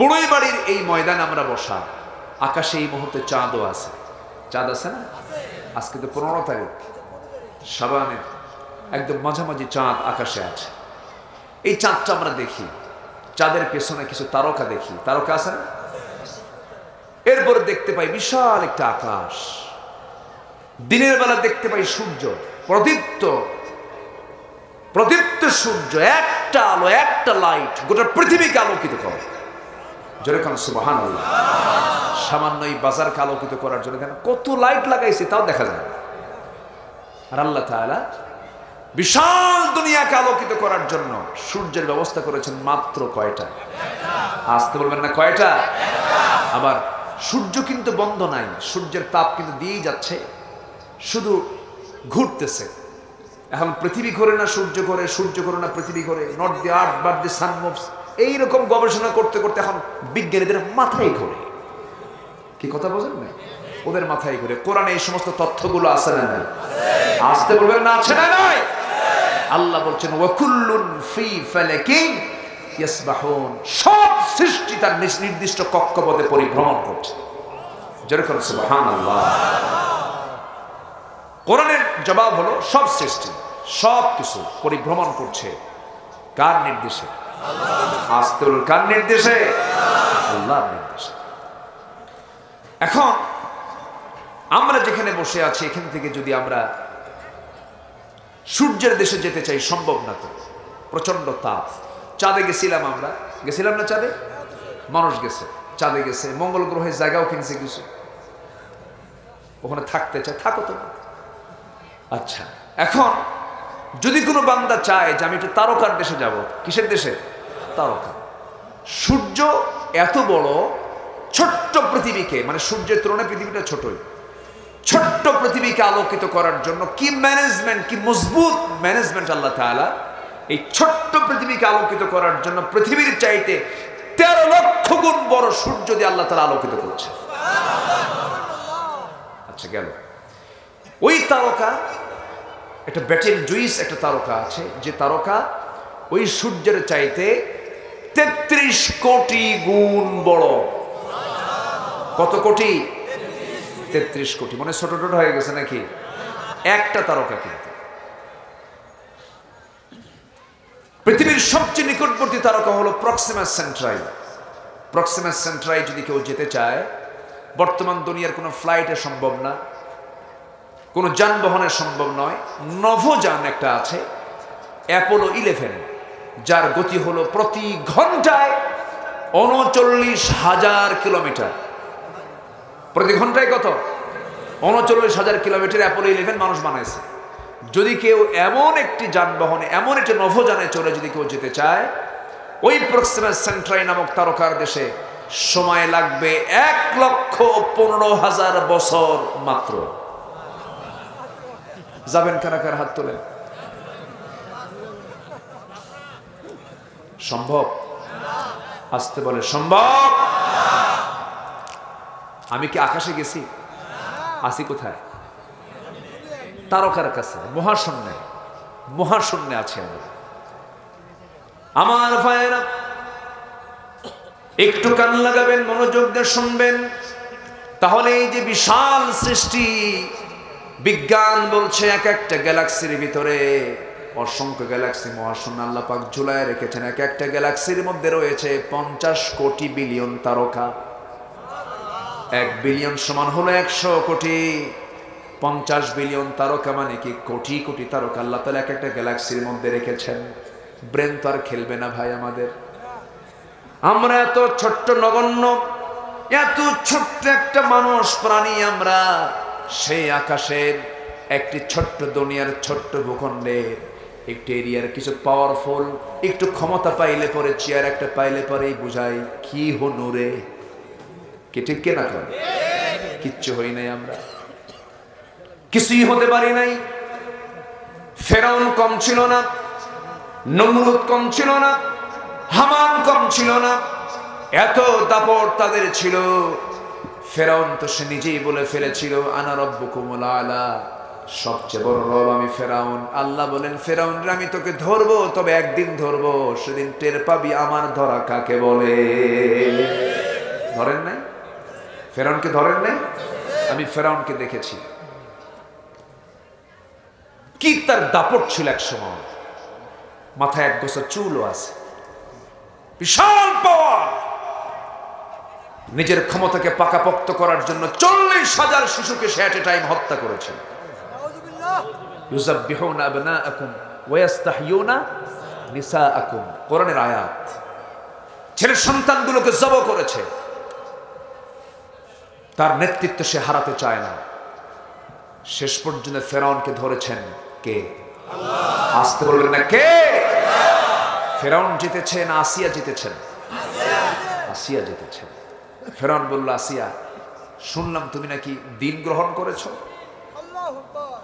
বড়ই বাড়ির এই ময়দানে আমরা বসা। আকাশে এই মুহূর্তে চাঁদও আছে। চাঁদ আছে না? আজকে তো 15 তারিখ শাবানের একদম মাঝামাঝি চাঁদ আকাশে আছে। এই চাঁদটা আমরা দেখি, চাঁদের পেছনে কিছু তারকা দেখি। তারকা আছে না? এরপরে দেখতে পাই বিশাল একটা আকাশ। দিনের বেলা দেখতে পাই সূর্য, প্রদীপ্ত প্রদীপ্ত সূর্য। একটা আলো, একটা লাইট গোটা পৃথিবীকে আলোকিত করে। যেরকম সুবহানাল্লাহ। সামান্য এই বাজারকে আলোকিত করার জন্য কত লাইট লাগাইছে তাও দেখা যায় না। আর আল্লাহ তাআলা বিশাল দুনিয়াকে আলোকিত করার জন্য সূর্যের ব্যবস্থা করেছেন মাত্র কয়টা? আসতে বলবেন না কয়টা? আবার সূর্য কিন্তু বন্ধ নাই, সূর্যের তাপ কিন্তু দিয়েই যাচ্ছে, শুধু ঘুরতেছে। এখন পৃথিবী ঘোরে না সূর্য ঘোরে, সূর্য ঘোরে না পৃথিবী ঘোরে, not the earth but the sun moves. এইরকম গবেষণা করতে করতে এখন বিজ্ঞানীদের মাথায় ঘোরে। কি কথা বোঝেন না? ওদের মাথায় ঘুরে। কোরআনে এই সমস্ত তথ্যগুলো আছে না নাই? আসতে বলবেন না আছে না নাই? আল্লাহ বলছেন ওয়াকুল্লুন ফি ফালাকিন ইয়াসবাহুন। সব সৃষ্টি তার নির্দিষ্ট কক্ষপথে পরিভ্রমণ করছে। যেরকম সুবহানাল্লাহ। কোরআনের জবাব হলো সব সৃষ্টি, সব কিছু পরিভ্রমণ করছে কার নির্দেশে? আসতে বলুন কার নির্দেশে? আল্লাহর নির্দেশে। এখন আমরা যেখানে বসে আছি এখান থেকে যদি আমরা সূর্যের দেশে যেতে চাই, সম্ভব না তো, প্রচন্ড তাপ। চাঁদে গেছিলাম আমরা, গেছিলাম না চাঁদে? মানুষ গেছে, চাঁদে গেছে, মঙ্গল গ্রহে জায়গাও কিনছে কিছু, ওখানে থাকতে চায়, থাকো তো। আচ্ছা, এখন যদি কোনো বান্দা চায় যে আমি একটু তারকার দেশে যাব, কিসের দেশে? তারকা। সূর্য এত বড়, ছোট্ট পৃথিবীকে, মানে সূর্যের তুলনায় পৃথিবীটা ছোটই, ছোট্ট পৃথিবীকে আলোকিত করার জন্য কি ম্যানেজমেন্ট, কি মজবুত ম্যানেজমেন্ট আল্লাহ তাআলা এই ছোট্ট পৃথিবীকে আলোকিত করার জন্য পৃথিবীর চাইতে 13 লক্ষ গুণ বড় সূর্য দিয়ে আল্লাহ তাআলা আলোকিত করছে। আচ্ছা গেল, ওই তারকা একটা ব্যাটেল জুইস একটা তারকা আছে, যে তারকা ওই সূর্যের চাইতে 33 কোটি গুণ বড়। কত কোটি? 33 কোটি। মানে ছোট ছোট হয়ে গেছে নাকি? একটা তারকা। কিন্তু পৃথিবীর সবচেয়ে নিকটবর্তী তারকা হলো প্রক্সিমা সেন্ট্রাই। প্রক্সিমা সেন্ট্রাই যদি কেউ যেতে চায়, বর্তমান দুনিয়ার কোনো ফ্লাইটে সম্ভব না, কোনো যানবাহনে সম্ভব নয়। নভোযান একটা আছে, অ্যাপোলো 11, যার গতি হলো প্রতি ঘন্টায় 39,000 কিলোমিটার। প্রতি ঘন্টায় কত? 39,000 কিলোমিটার অ্যাপোলো 11 মানুষ বানাইছে। যদি কেউ এমন একটি যানবাহনে, এমন একটি নভোযানে চলে যদি কেউ যেতে চায়, ওই প্রক্সিমা সেন্ট্রাই নামক তারকার দেশে সময় লাগবে 1,15,000 বছর মাত্র। যাবেন কারা কারা? হাত তোলেন। সম্ভব? আসতে বলে সম্ভব। আমি কি আকাশে গেছি? আসি কোথায়? তারকার কাছে, মহাশূন্যে। মহাশূন্যে আছি আমরা। আমার ভাইয়েরা, একটু কান লাগাবেন, মনোযোগ দিয়ে শুনবেন, তাহলে এই যে বিশাল সৃষ্টি, বিজ্ঞান বলছে এক একটা গ্যালাক্সির ভিতরে অসংখ্য গ্যালাক্সি মহাশূন্য আল্লাহ পাক ঝুলায় রেখেছেন। এক একটা গ্যালাক্সির মধ্যে রয়েছে 50 কোটি বিলিয়ন তারকা। 1 বিলিয়ন সমান হলো 100 কোটি। 50 বিলিয়ন তারকা মানে কি? কোটি কোটি তারকা আল্লাহ তাআলা এক একটা গ্যালাক্সির মধ্যে রেখেছেন। ব্রেন তো আর খেলবে না ভাই আমাদের। আমরা এত ছোট্ট নগণ্য, এত ছোট্ট একটা মানুষ প্রাণী আমরা, সেই আকাশের একটি ছোট্ট দুনিয়ার ছোট্ট ভূখণ্ডের একটি এরিয়ার কিছু পাওয়ারফুল, একটু ক্ষমতা পাইলে পরে, চেয়ার একটা পাইলে পরেই বুঝাই কি হনুরে, কি ঠিক কিনা? কর কিচ্ছু হই নাই আমরা, কিছুই হতে পারি নাই। ফেরাউন কম ছিল না, নমরুদ কম ছিল না, হামান কম ছিল না, এত দাপট তাদের ছিল। ফেরাউন তো সে নিজেই বলে ফেলেছিল, আনা রব্বুকুমুল আলা, সবচেয়ে বড় রব আমি ফেরাউন। আল্লাহ বলেন, ফেরাউন রে আমি তোকে ধরবো, তবে একদিন ধরবো, সেদিন টের পাবি আমার ধরা কাকে বলে। ধরেন নাই? ফেরাউনকে ধরেন নাই? আমি ফেরাউনকে দেখেছি, কি তার দাপট ছিল। এক সময় মাথায় 1 গোছা চুলও আছে, বিশাল পাওয়ার। নিজের ক্ষমতাকে পাকাপোক্ত করার জন্য 40,000 শিশুকে সে এট এ টাইম হত্যা করেছে। ইউযাব্বিহুনা আবনাআকুম ওয়া ইস্তাহয়ুনা নিসাআকুম, কোরআনের আয়াত। ছেলের সন্তানগুলোকে জবাই করেছে। তার নেতৃত্ব সে হারাতে চায় না। শেষ পর্যন্ত ফেরাউনকে ধরেছেন কে? আল্লাহ। আসতে বলবেন না কে? ফেরাউন জিতেছে না আসিয়া জিতেছেন? আসিয়া জিতেছেন। ফেরাউন বলল, আসিয়া শুনলাম তুমি নাকি দিন গ্রহণ করেছো।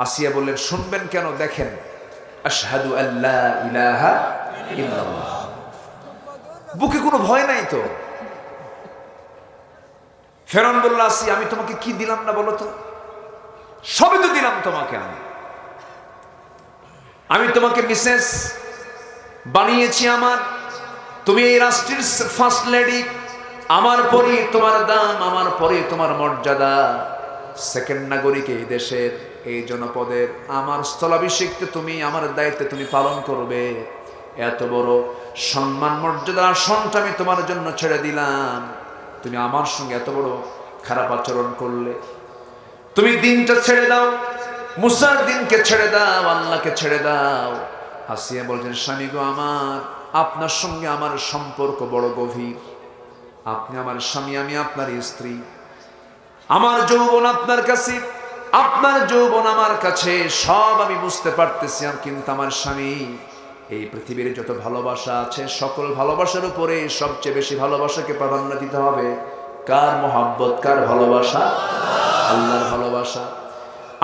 আসিয়া বললেন, শুনবেন কেন? দেখেন, আশহাদু আল্লা ইলাহা ইল্লাল্লাহ। বুকে কোনো ভয় নাই তো। ফেরাউন বলল, আসিয়া আমি তোমাকে কি দিলাম না বলো তো? সবই তো দিলাম তোমাকে। আমি তোমাকে মিসেস বানিয়েছি আমার, তুমি এই রাষ্ট্রের ফার্স্ট লেডি, আমার পরে তোমার দাম, আমার পরে তোমার মর্যাদা। সেকেন্ড নাগরিক এই দেশের, এই জনপদের। আমার স্থলাভিষিক্ত তুমি, আমার দায়িত্ব তুমি পালন করবে। এত বড় সম্মান মর্যাদা আসনটা আমি তোমার জন্য ছেড়ে দিলাম, তুমি আমার সঙ্গে এত বড় খারাপ আচরণ করলে। তুমি দিনটা ছেড়ে দাও, মুসার দিনকে ছেড়ে দাও, আল্লাহকে ছেড়ে দাও। আসিয়া বলছেন, স্বামী গো আমার, আপনার সঙ্গে আমার সম্পর্ক বড় গভীর। আপনি আমার স্বামী, আমি আপনার স্ত্রী। আমার যৌবন আপনার কাছে, আপনার যৌবন আমার কাছে, সব আমি বুঝতে পারতেছি। কিন্তু আমার স্বামী, এই পৃথিবীর যত ভালোবাসা আছে সকল ভালোবাসার উপরে সবচেয়ে বেশি ভালোবাসাকে প্রাধান্য দিতে হবে। কার মহাব্বত, কার ভালোবাসা? আল্লাহর ভালোবাসা।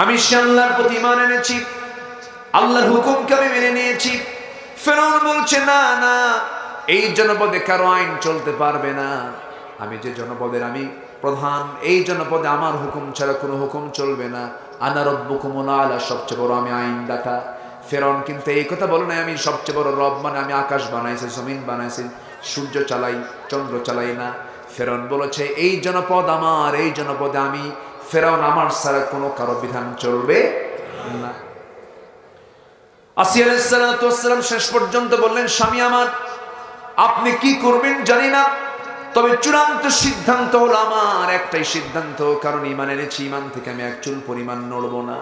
আমি সে আল্লাহর প্রতি ঈমান এনেছি, আল্লাহর হুকুমকে আমি মেনে নিয়েছি। ফেরাউন বলছে, না না, এই জনপদে কারো আইন চলতে পারবে না। আমি যে জনপদের আমি প্রধান, এই জনপদে আমার হুকুম ছাড়া কোনো হুকুম চলবে না। আনা রব্বুকুমুল আলা, সবচেয়ে বড় আমি আইনদাতা। ফেরাউন কিন্তু এই কথা বলে নাই আমি সবচেয়ে বড় রব, মানে আমি আকাশ বানাইছি, জমিন বানাইছি, সূর্য চালাই, চন্দ্র চালাই না। ফেরাউন বলেছে, এই জনপদ আমার, এই জনপদে আমি ফেরাউন, আমার ছাড়া কোনো কারো বিধান চলবে না। আসিয়া আলাইহিস সালাতু ওয়াস সালাম শেষ পর্যন্ত বললেন, স্বামী আমার, আপনি কি করবেন জানি না, তবে চূড়ান্ত সিদ্ধান্ত হলো আমার একটাই সিদ্ধান্ত, কারণ ঈমান এনেছি, ঈমান থেকে আমি এক চুল পরিমাণ নড়ব না।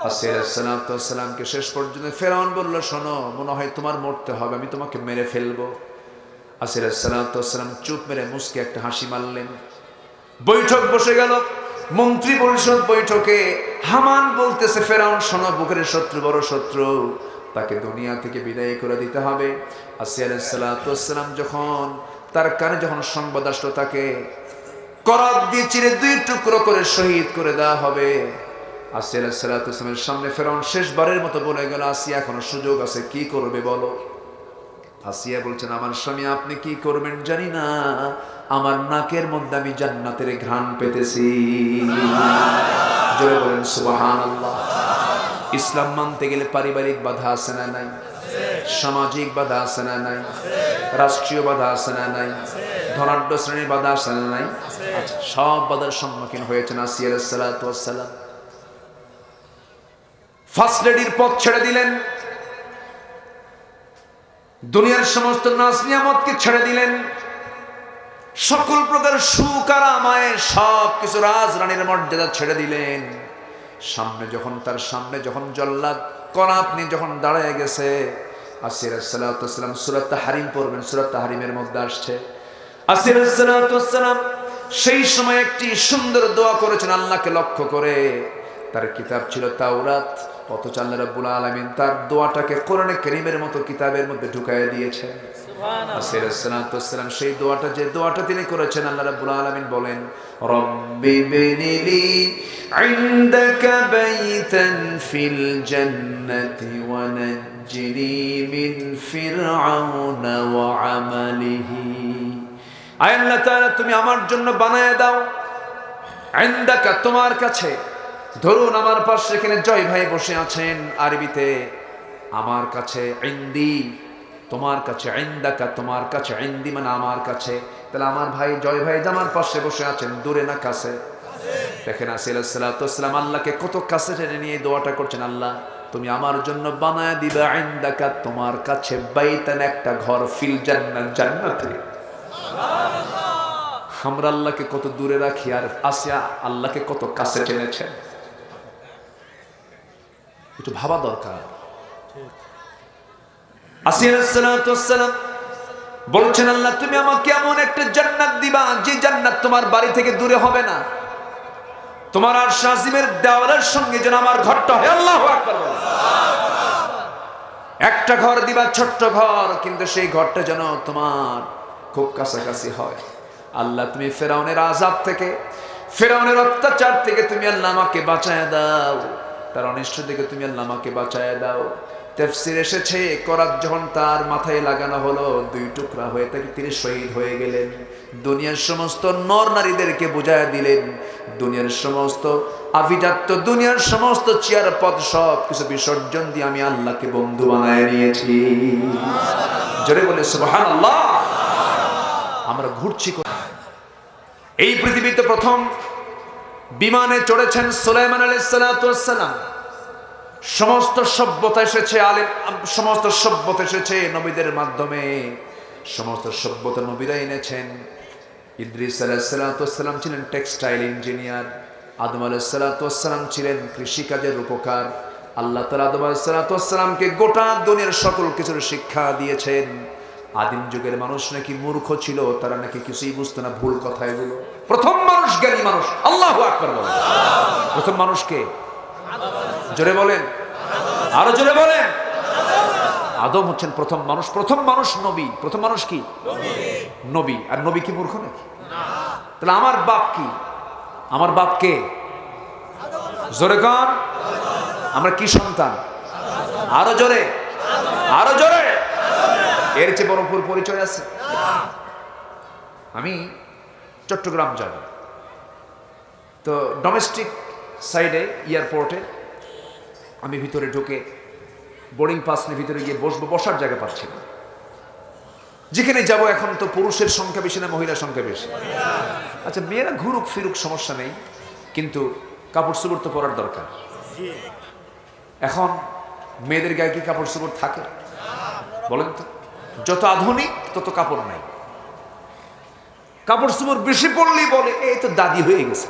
আসিয়া আলাইহিস সালাতু ওয়াস সালামকে শেষ পর্যন্ত ফেরাউন বলল, শোনো, মনে হয় তোমার মরতে হবে, আমি তোমাকে মেরে ফেলবো। আসিয়া আলাইহিস সালাতু ওয়াস সালাম চুপ মেরে মুস্কি একটা হাসি মারলেন। বৈঠক বসে গেল, মন্ত্রী পরিষদ বৈঠকে। হামান বলতেছে, ফেরাউন শোনো, বুকের শত্রু বড় শত্রু, তাকে দুনিয়া থেকে বিদায় করে দিতে হবে। আসিয়া আলাইহিস সালাতু ওয়াস সালাম যখন তার কানে যখন সংবাদ আসলো তাকে করাত দিয়ে চিরে 2 টুকরো করে শহীদ করে দেওয়া হবে, আসিয়া আলাইহিস সালাতু ওয়াস সালামের সামনে ফেরাউন শেষবারের মতো বলে গেল, আসিয়া এখনো সুযোগ আছে, কি করবে বলো। আসিয়া বলছেন, আমার স্বামী, আপনি কি করবেন জানি না, আমার নাকের মধ্যে আমি জান্নাতের ঘ্রাণ পেতেছি। জোরে বলেন সুবহানাল্লাহ। ইসলাম মানতে গেলে পারিবারিক বাধা আছে না নাই? সামাজিক বাধা আছে না নাই? রাষ্ট্রীয় বাধা আছে না নাই? ধনাঢ্য শ্রেণীর বাধা আছে না নাই? সব বাধার সম্মুখীন হয়েছেন আসিয়া আলাইহিস সালাতু ওয়াস সালাম। ফার্স্ট লেডির পথ ছেড়ে দিলেন, দুনিয়ার সমস্ত নাজ নিয়ামতকে ছেড়ে দিলেন, সকল প্রকার সুখ আর আমায় সব কিছু, রাজরানীর মর্যাদা ছেড়ে দিলেন। তার সামনে যখন জল্লাদ করাত নিয়ে যখন দাঁড়ায় গেছে, আসিয়া আলাইহিস সালাতু ওয়াস সালাম সূরা তাহরিম পড়বেন, সূরা তাহরিমের মধ্যে আসছে, আসিয়া আলাইহিস সালাতু ওয়াস সালাম সেই সময় একটি সুন্দর দোয়া করেছেন আল্লাহকে লক্ষ্য করে। তার কিতাব ছিল তাওরাত, অথচ আল্লাহ রাব্বুল আলামিন তার দোয়াটাকে কোরআনে কারীমের মতো কিতাবের মধ্যে ঢুকায় দিয়েছেন। আসিয়া আলাইহিস সালাতু ওয়াস সালাম সেই দোয়াটা, যে দোয়াটা তিনি করেছেন, আল্লাহ রাব্বুল আলামিন বলেন, রব্বি বিনিলি ইনদাকা বাইতান ফিল জান্নাতি ওয়া নাজ্জিনি মিন ফিরআউনা ওয়া আমালিহি। আয় আল্লাহ তাআলা, তুমি আমার জন্য বানায় দাও, ইনদাকা, তোমার কাছে। ধরুন আমার পাশে এখানে জয় ভাই বসে আছেন, আরবিতে আমার কাছে, ইন্দি তোমার কাছে, ইনদাকা তোমার কাছে, ইন্দি মানে আমার কাছে। তাহলে আমার ভাই জয় ভাই আমার পাশে বসে আছেন, দূরে না কাছে? দেখেন আসিয়া আলাইহিস সালাতু ওয়াস সালাম আল্লাহকে কত কাছে টেনে নিয়ে দোয়াটা করছেন, আল্লাহ তুমি আমার জন্য বানায় দিবা ইনদাকা, তোমার কাছে, বাইতান, একটা ঘর, ফিল জান্নাত, জান্নাতে। আমরা আল্লাহকে কত দূরে রাখি, আর আসিয়া আল্লাহকে কত কাছে টেনেছেন, একটু ভাবা দরকার। আসিয়া আলাইহিস সালাতু ওয়াস সালাম বলছেন, আল্লাহ তুমি আমাকে এমন একটা জান্নাত দিবা, যে জান্নাত তোমার বাড়ি থেকে দূরে হবে না, তোমার আরশ আজিমের দেওয়ালের সঙ্গে যেন আমার ঘরটা হয়। আল্লাহু আকবার। একটা ঘর দিবা, ছোট্ট ঘর, কিন্তু সেই ঘরটা যেন তোমার খুব কাছাকাছি হয়। আল্লাহ তুমি ফেরাউনের আযাব থেকে, ফেরাউনের অত্যাচার থেকে তুমি আল্লাহ আমাকে বাঁচায় দাও, তার অনিষ্ট থেকে তুমি আল্লাহ আমাকে বাঁচায় দাও। তাফসীর এসেছে, করাত যখন তার মাথায় লাগানো হলো, 2 টুকরা হয়ে তিনি শহীদ হয়ে গেলেন। দুনিয়ার সমস্ত নর নারীদেরকে বুঝায় দিলেন, দুনিয়ার সমস্ত আভিজাত্য, দুনিয়ার সমস্ত চেয়ার পদ সব কিছু বিসর্জন দিয়ে আমি আল্লাহকে বন্ধু বানায় নিয়েছি। জোরে বলে সুবহানাল্লাহ। আমরা ঘুরছি, এই পৃথিবীতে প্রথম বিমানে চড়েছেন সুলাইমান আলাইহিস সালাতু ওয়াস সালাম। সমস্ত সভ্যতা এসেছে সমস্ত সভ্যতা এসেছে নবীদের মাধ্যমে। সমস্ত সভ্যতা নবীরা এনেছেন। ইদ্রিস আলাইহিস সালাম ছিলেন টেক্সটাইল ইঞ্জিনিয়ার, আদম আলাইহিস সালাম ছিলেন কৃষিকাজের রূপকার। আল্লাহ তাআলা আদম আলাইহিস সালামকে গোটা দুনিয়ার সকল কিছুর শিক্ষা দিয়েছেন। আদিম যুগের মানুষ নাকি মূর্খ ছিল, তারা নাকি কিছুই বুঝতো না, ভুল কথা এগুলো। প্রথম মানুষ জ্ঞানী মানুষ, আল্লাহু আকবার বলেন। প্রথম মানুষকে জোরে বলেন, আরো জোরে বলেন। আদম হচ্ছেন প্রথম মানুষ। প্রথম মানুষ নবী। প্রথম মানুষ কি? নবী। আর নবী কি মূর্খ নাকি? তাহলে আমার বাপ কি? আমার বাপ কে? জোরে কন। আমরা কি সন্তান? আরো জোরে, আরো জোরে। এর চেয়ে বড় পরিচয় আছে? আমি চট্টগ্রাম যাব, তো ডোমেস্টিক সাইডে এয়ারপোর্টে আমি ভিতরে ঢুকে বোর্ডিং পাস নিয়ে ভিতরে গিয়ে বসবো, বসার জায়গা পাচ্ছি না। যেখানে যাব এখন তো পুরুষের সংখ্যা বেশি না মহিলার সংখ্যা বেশি? আচ্ছা, মেয়েরা ঘুরুক ফিরুক সমস্যা নেই, কিন্তু কাপড় চোপড় তো পরার দরকার। এখন মেয়েদের গায়ে কি কাপড় চোপড় থাকে? বলেন তো। যত আধুনিক তত কাপড় নাই। কাপড় চোপড় বেশি পড়লেই বলে এই তো দাদি হয়ে গেছে,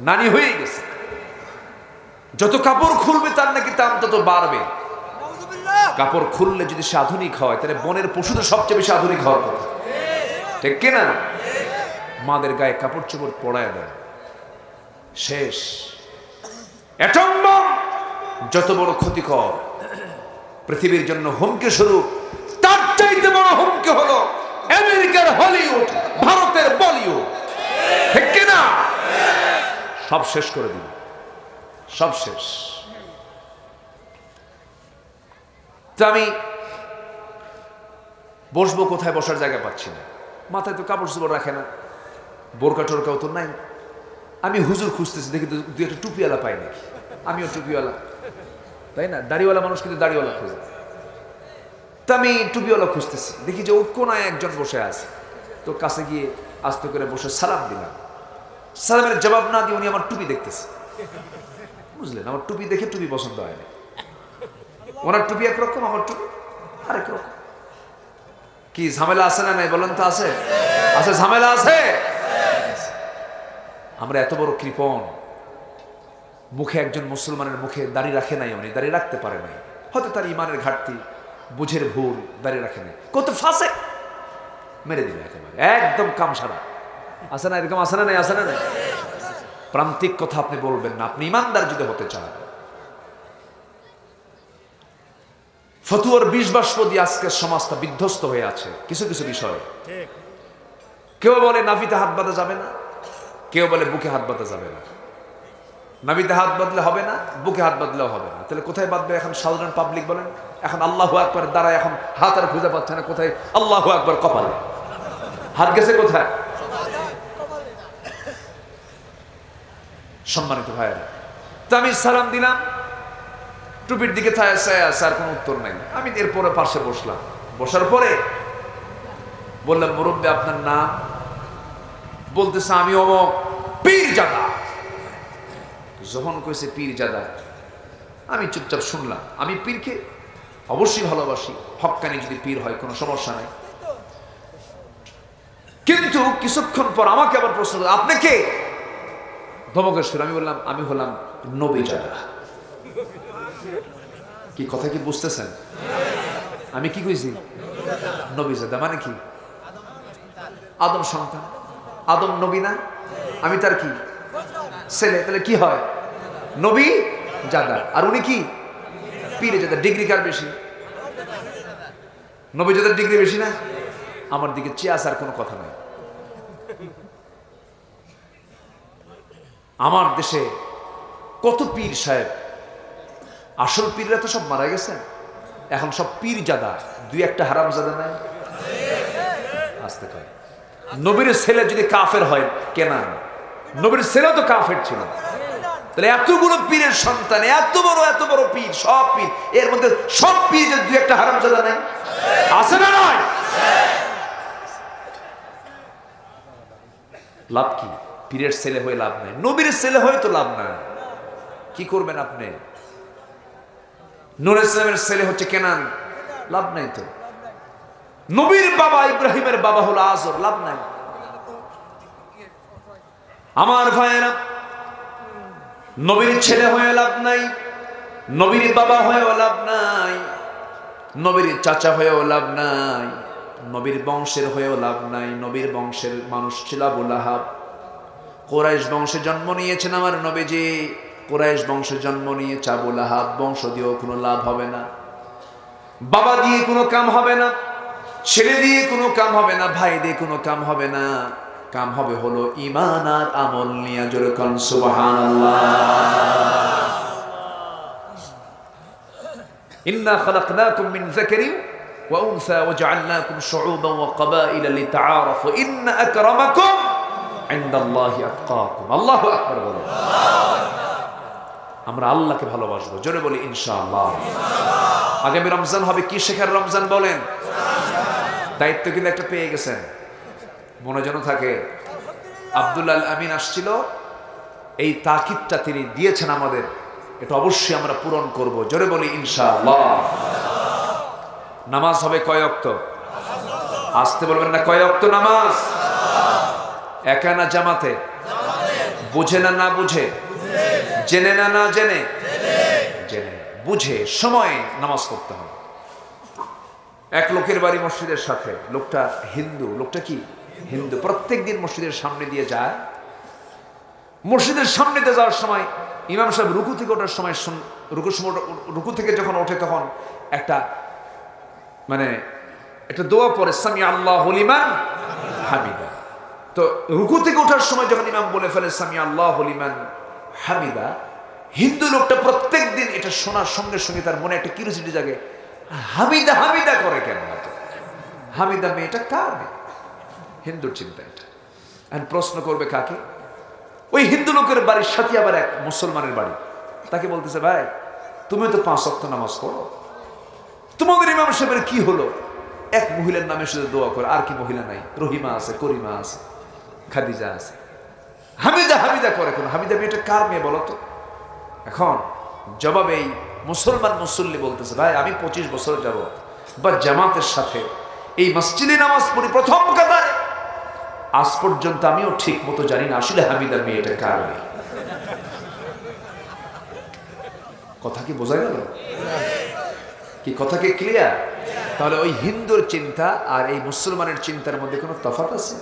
নানি হয়ে গেছে। যত কাপড় খুলবে তার নাকি দাম তত বাড়বে। কাপড় খুললে যদি সে আধুনিক হয়, তাহলে বনের পশুদের সবচেয়ে বেশি আধুনিক হওয়ার কথা, ঠিক কিনা? মাদের গায়ে কাপড় চোপড় পরায় দেয়, শেষ। অ্যাটম বম যত বড় ক্ষতিকর, পৃথিবীর জন্য হুমকি স্বরূপ, তার চাইতে বড় হুমকি হলো আমেরিকার হলিউড, ভারতের বলিউড, ঠিক কিনা? সব শেষ করে দিল, সব শেষ। তো আমি বসবো কোথায়? বসার জায়গা পাচ্ছি না। মাথায় তো কাপড় চোপড় রাখে না, বোরকা টোরকাও তো নাই। আমি হুজুর খুঁজতেছি, দেখি দুই একটা টুপিওয়ালা পাই নাকি। আমিও টুপিওয়ালা, তাই না? দাড়িওয়ালা মানুষ কিন্তু দাড়িওয়ালা খুঁজে। তা আমি টুপিওয়ালা খুঁজতেছি, দেখি যে ও কোনায় একজন বসে আছে। তো কাছে গিয়ে আস্তে করে বসে সালাম দিলাম। সালামের জবাব না দিয়ে উনি আমার টুপি দেখতেছে, বুঝলেন? আমার টুপি দেখে টুপি পছন্দ হয় না। ওনার টুপি একরকম, আমার টুপি আরেক রকম। কি ঝামেলা আছে না নাই বলেন তো? আছে, আছে, ঝামেলা আছে। আমরা এত বড় কৃপণ, মুখে একজন মুসলমানের মুখে দাড়ি রাখে নাই, উনি দাড়ি রাখতে পারে নাই, হয়তো তার ইমানের ঘাটতি, বুঝের ভুল, দাড়ি রাখে নাই। কত ফাঁসে মেরে দিবে একেবারে, একদম কামসারা। আছে না এরকম? আছে না নাই? আছে না নাই? প্রান্তিক কথা আপনি বলবেন না, আপনি ইমানদার যদি হতে চান। ফতুয়ার বিষ বাষ্প দিয়ে আজকে সমাজটা বিধ্বস্ত হয়ে আছে কিছু কিছু বিষয়ে। কেউ বলে নাভিতে হাত বাঁধা যাবে না, কেউ বলে বুকে হাত বাঁধা যাবে না। নাভিতে হাত বাঁধলে হবে না, বুকে হাত বাঁধলেও হবে না। তাহলে কোথায় বাঁধবে এখন সাধারণ পাবলিক? বলেন। এখন আল্লাহু আকবার দ্বারা এখন হাত আর খুঁজে পাচ্ছে না। কোথায়? আল্লাহু আকবার কপালে, হাত গেছে কোথায়? সম্মানিত ভাইয়েরা, তো আমি সালাম দিলাম, টুপির দিকে স্যার কোনো উত্তর নাই। আমি এরপরে পাশে বসলাম। বসার পরে বললাম, মুরব্বী আপনার নাম? বলতেছে আমি অমক পীরজাদা। যখন কইছে পীরজাদা, আমি চুপচাপ শুনলাম। আমি পীরকে অবশ্যই ভালোবাসি, হক্কানি যদি পীর হয় কোনো সমস্যা নাই। কিন্তু কিছুক্ষণ পর আমাকে আবার প্রশ্ন করে, আপনি কে? ধমকের সুর। আমি বললাম, আমি হলাম নবীজাদা। কি কথা কি বুঝতেছেন? আমি কি কইছি? নবীজাদা মানে কি? আদম সন্তান, আদম নবী না? আমি তার কি ছেলে, তাহলে কি হয়? নবী জাদা। আর উনি কি? পীরে জাদা। ডিগ্রি কার বেশি? নবী জাদার ডিগ্রি বেশি না? আমার দিকে চেয়ে আসার কোনো কথা নাই। আমার দেশে কত পীর সাহেব, আসল পীররা তো সব মারা গেছেন, এখন সব পীর জাদা, দুই একটা হারাম জাদা নাই। আসতে কয় নবীর ছেলে যদি কাফের হয়, কেনান নবীর ছেলে তো কাফের ছিল, তাহলে এতগুলো পীরের সন্তান, এত বড় পীর, সব পীর, এর মধ্যে সব পীর যদি দুই একটা হারাম জাদা নাই, আছে না নয়? লাভ কি? পীরের ছেলে হয়ে লাভ নাই, নবীর ছেলে হয়ে তো লাভ নাই। কি করবেন আপনি? নূহ ইসলামের ছেলে হচ্ছে কেনান, লাভ নাই তো। নবীর বাবা ইব্রাহিমের বাবা হলো আজর, লাভ নাই। আমার ভাইয়েরা, নবীর ছেলে হয়ে লাভ নাই, নবীর বাবা হয়েও লাভ নাই, নবীর চাচা হয়েও লাভ নাই, নবীর বংশের হয়েও লাভ নাই। নবীর বংশের মানুষ ছিল আবু লাহাব। কুরাইশ বংশে জন্ম নিয়েছেন আমার নবীজি, কুরাইশ বংশে জন্ম নিয়েছে আবু লাহাব। বংশ দিয়েও কোনো লাভ হবে না, বাবা দিয়ে কোনো কাম হবে না, ছেলে দিয়ে কোনো কাম হবে না, ভাই দিয়ে কোনো কাম হবে না। কাম হবে হলো ঈমান আর আমল নিয়ে। জোরে কোন সুবহানাল্লাহ। ইন্না খালাকনাকুম মিন যাকারিন ওয়া উনসা ওয়া জাআলনাকুম শুউবান ওয়া ক্বাবাইলা লিতাআরাফু ইন্না আকরামাকুম ইনদাল্লাহি আতকাকুম। আল্লাহু আকবার বলো। আমরা আল্লাহকে ভালোবাসবো, জোরে বলি ইনশাআল্লাহ। আগামী রমজান হবে কি শেখার রমজান বলেন? দায়িত্ব কিন্তু একটা পেয়ে গেছেন, মনে যেন থাকে। আব্দুল আল আমিন আসছিল, এই তাকিদটা তিনি দিয়েছেন আমাদের, এটা অবশ্যই আমরা পূরণ করব, জোরে বলি ইনশাআল্লাহ। নামাজ হবে কয় ওয়াক্ত? আসতে বলবেন না, কয় ওয়াক্ত নামাজ? একা না জামাতে? বুঝে না না বুঝে? জেনে না না জেনে? জেনে বুঝে সময়ে নামাজ পড়তে হবে। এক লোকের বাড়ি মসজিদের সাথে, লোকটা হিন্দু। লোকটা কি হিন্দু? প্রত্যেক দিন মসজিদের সামনে দিয়ে যায়। মসজিদের সামনে দিয়ে যাওয়ার সময় ইমাম সাহেব রুকু থেকে ওঠার সময়, রুকু থেকে যখন ওঠে তখন একটা একটা দোয়া পড়ে, সামি আল্লাহু লিমান হামিদা। তো রুকু থেকে ওঠার সময় যখন ইমাম বলে ফেলে সামি আল্লাহু লিমান হামিদা, হিন্দু লোকটা প্রত্যেক দিন এটা শোনার সঙ্গে সঙ্গে তার মনে একটা কিউরিওসিটি জাগে, হামিদা হামিদা করে কেন? হামিদা মেয়েটা কার মেয়ে? হিন্দুর চিন্তা এটা। আর প্রশ্ন করবে কাকে? ওই হিন্দু লোকের বাড়ির সাথে আবার এক মুসলমানের বাড়ি। তাকে বলতেছে, ভাই তুমি তো 5 ওয়াক্ত নামাজ পড়ো, তোমাদের ইমাম সাহেবের কি হলো? এক মহিলার নামে শুধু দোয়া করে, আর কি মহিলা নাই? রহিমা আছে, করিমা আছে, খাদিজা আছে, হামিদা হামিদা করে কেন? হামিদা মেয়েটা কার মেয়ে বলো তো? এখন জবাবে এই মুসলমান মুসল্লি বলতেছে, ভাই আমি 25 বছর যাব বা জামাতের সাথে এই মসজিদে নামাজ পড়ি প্রথম কাতারে, আজ পর্যন্ত আমিও ঠিক মতো জানি না আসলে হামিদা মেয়েটা কার মেয়ে। কথা কি বোঝা গেল? কি কথা কি ক্লিয়ার? তাহলে ওই হিন্দুর চিন্তা আর এই মুসলমানের চিন্তার মধ্যে কোনো তফাৎ আছে?